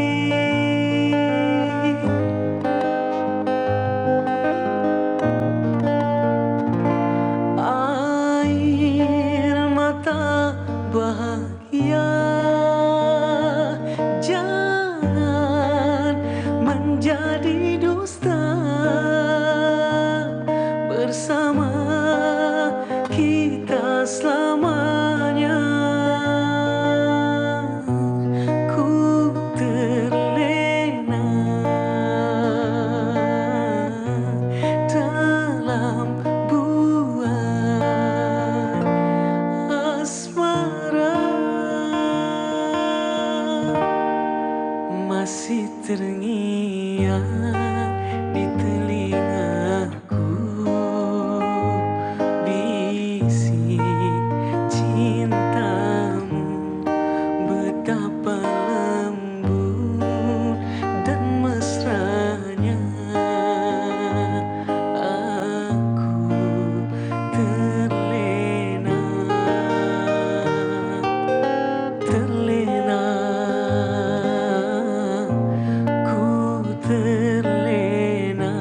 Air mata bahagia, jangan menjadi dusta. Bersama kita selamanya. Ku terlena dalam buai asmara. Masih terngiang di telingaku bisik cintamu, betapa lembut dan mesranya. Aku terlena, terlena. Ku terlena.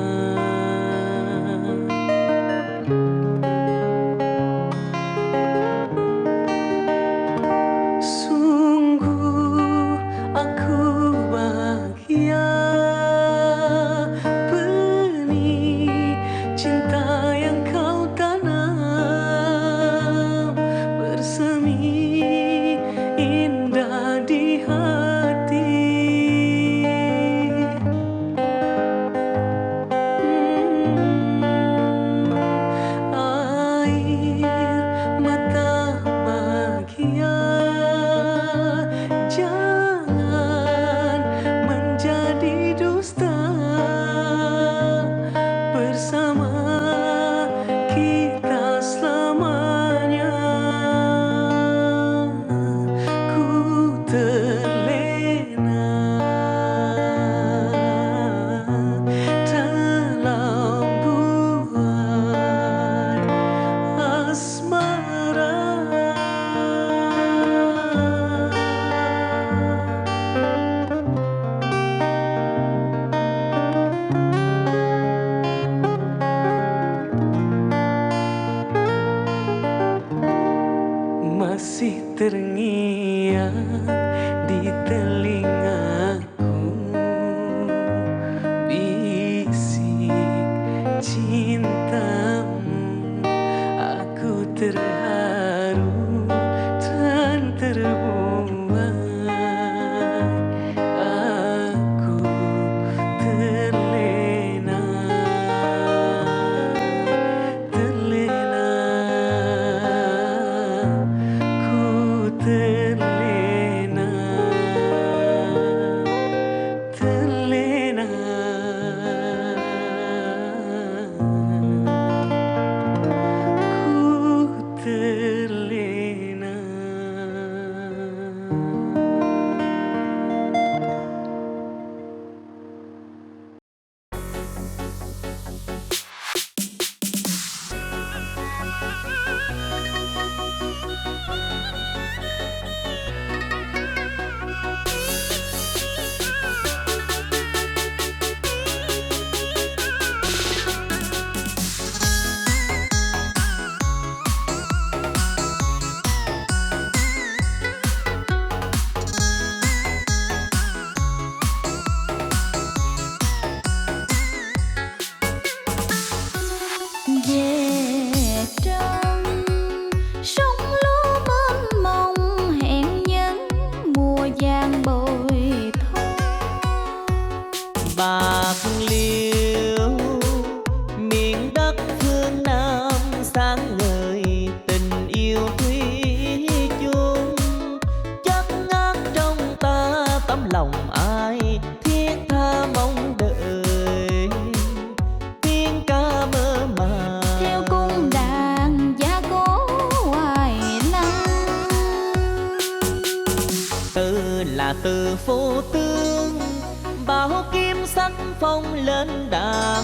bao kim sắc phong lên đàn,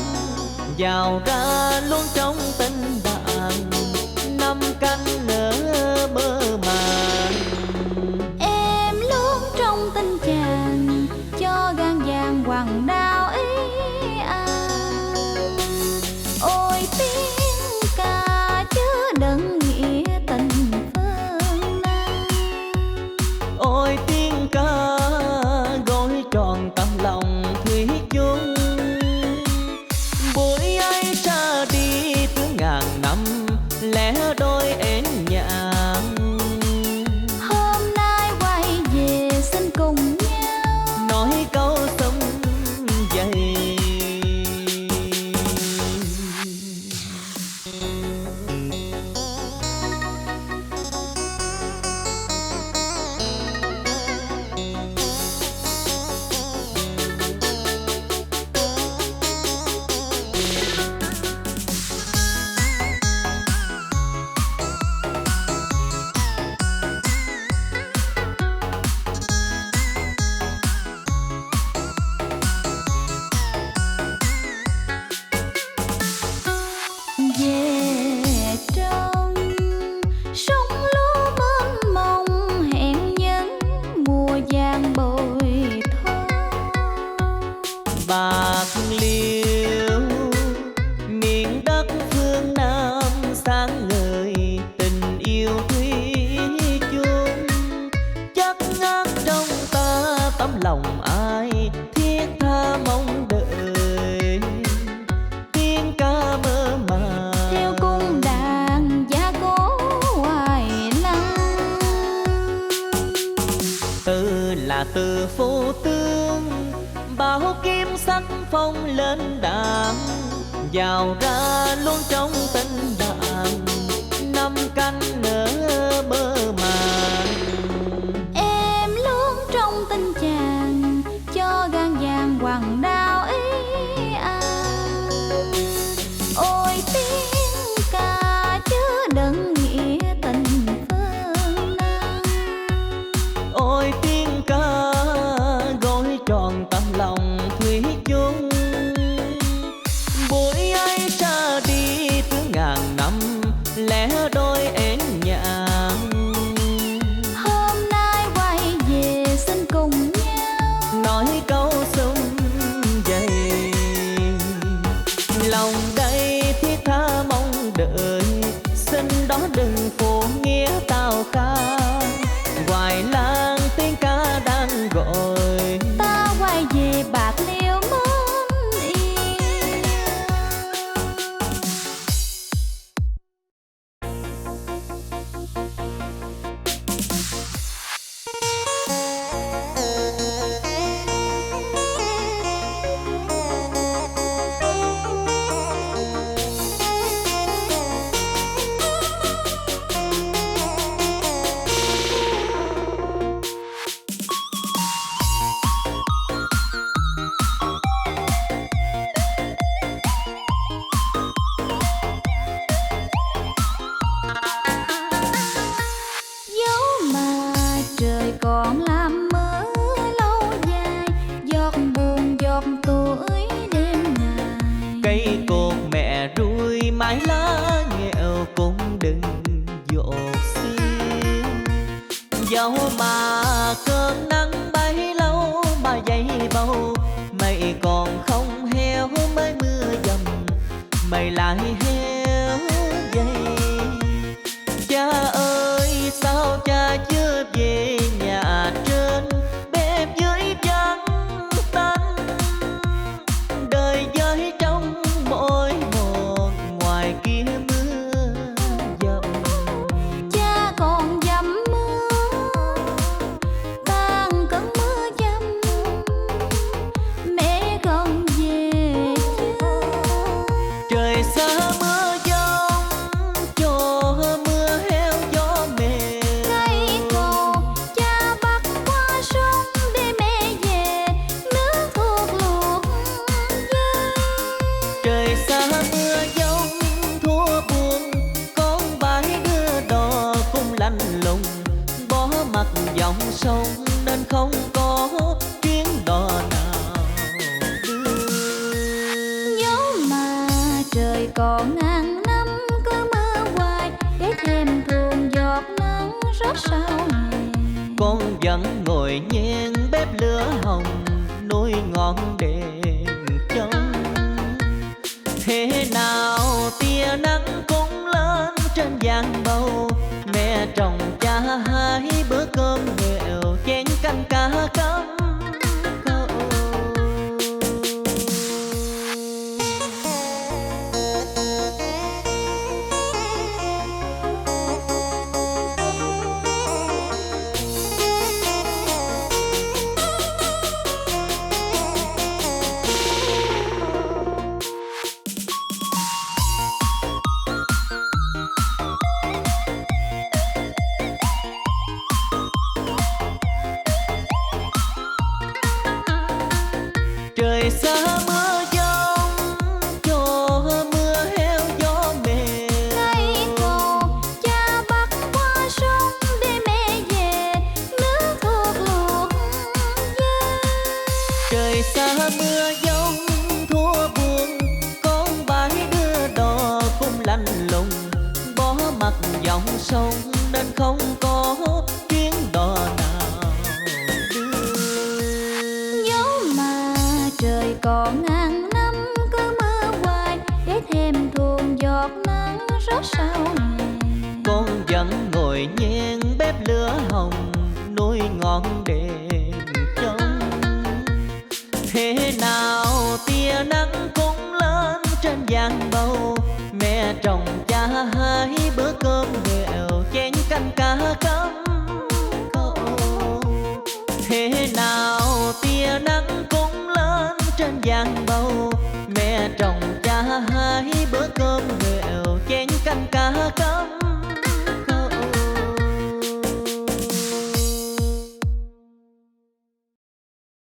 vào ra luôn trong tình bạn, năm cánh nở mơ màng. Em luôn trong tình chàng, cho gan vàng hoàng đao ý an. Ôi tiếng ca chứa đựng nghĩa tình phương Nam. Ôi tiếng ca gói tròn tấm lòng thủy chung, buổi ấy ra đi từ ngàn năm lẻ đôi én nhạn. Hôm nay quay về xin cùng nhau Nói câu sum dày. về trong sông lúa mênh mông, hẹn nhân mùa vàng bội thu. Bạc Liêu miền đất phương Nam sáng ngời tình yêu thủy chung, chắc ngát trong ta tấm lòng ai thiết tha mong đợi. Tiếng ca mơ màng Theo cung đàn giá cố hoài lăng, từ là từ phố tương, bao kim sắc phong lên đàn, vào ra luôn trong tình bạn, năm cánh nở mơ màng. em luôn trong tình chàng, cho gan vàng hoàng đao ý an. Ôi tiếng ca chứa đựng nghĩa tình phương Nam. Ôi tiếng ca gói tròn tấm lòng thủy chung, buổi ấy ra đi từ ngàn năm lẻ đôi én nhạn. Hôm nay quay về xin cùng nhau Nói câu sum dày. Lòng đây thiết tha mong đợi, xin đó đừng phụ nghĩa tào khang. Hoài lang tiếng ca đang gọi, ta quay về Bạc Liêu mến yêu. Dẫu mà trời còn làm mưa lâu dài, giọt buồn giọt tuổi đêm ngày. cây cột mẹ ruồi mái lá nghèo cũng đừng dột xưa. Dẫu mà cơn nắng bấy lâu mà dây bầu, mây còn không heo mới mưa dầm, mây lại heo dây. Cha ơi sao cha chưa về nhà trên, bếp dưới vắng tanh. Đời với trong mỗi một, ngoài kia mưa dầm. Cha còn dầm mưa, tan cơn mưa dầm. Mẹ con về chưa? Trời xa mưa còn ngàn năm cứ mưa hoài để thêm thương giọt nắng rớt sau hè. Con vẫn ngồi nhen bếp lửa hồng nuôi ngọn đèn trống. Thế nào tia nắng cũng lên trên giang bầu, mẹ trồng cha hai bữa cơm nghèo chén canh cá cắm câu. Trời xa mưa giông cho mưa heo gió mềm. Ngày cầu cha bắt qua sông để mẹ về nước thuộc luộc dê. Trời xa mưa giông thua buồn, con bãi đưa đò cũng lạnh lùng. Bỏ mặt dòng sông nên không có chuyến đò nào đưa. Dẫu mà trời còn ngàn năm cứ mưa hoài để thêm thuồng giọt nắng rớt sau hè. Con vẫn ngồi nhen bếp lửa hồng nuôi ngọn đèn trống. Thế nào tia nắng cũng lên trên giang bầu, mẹ trồng cha hai bữa cơm nghèo chén canh cá cắm câu. Thế nào tia nắng cũng lên trên giang bầu, mẹ trồng cha hai bữa cơm nghèo chén canh cá cắm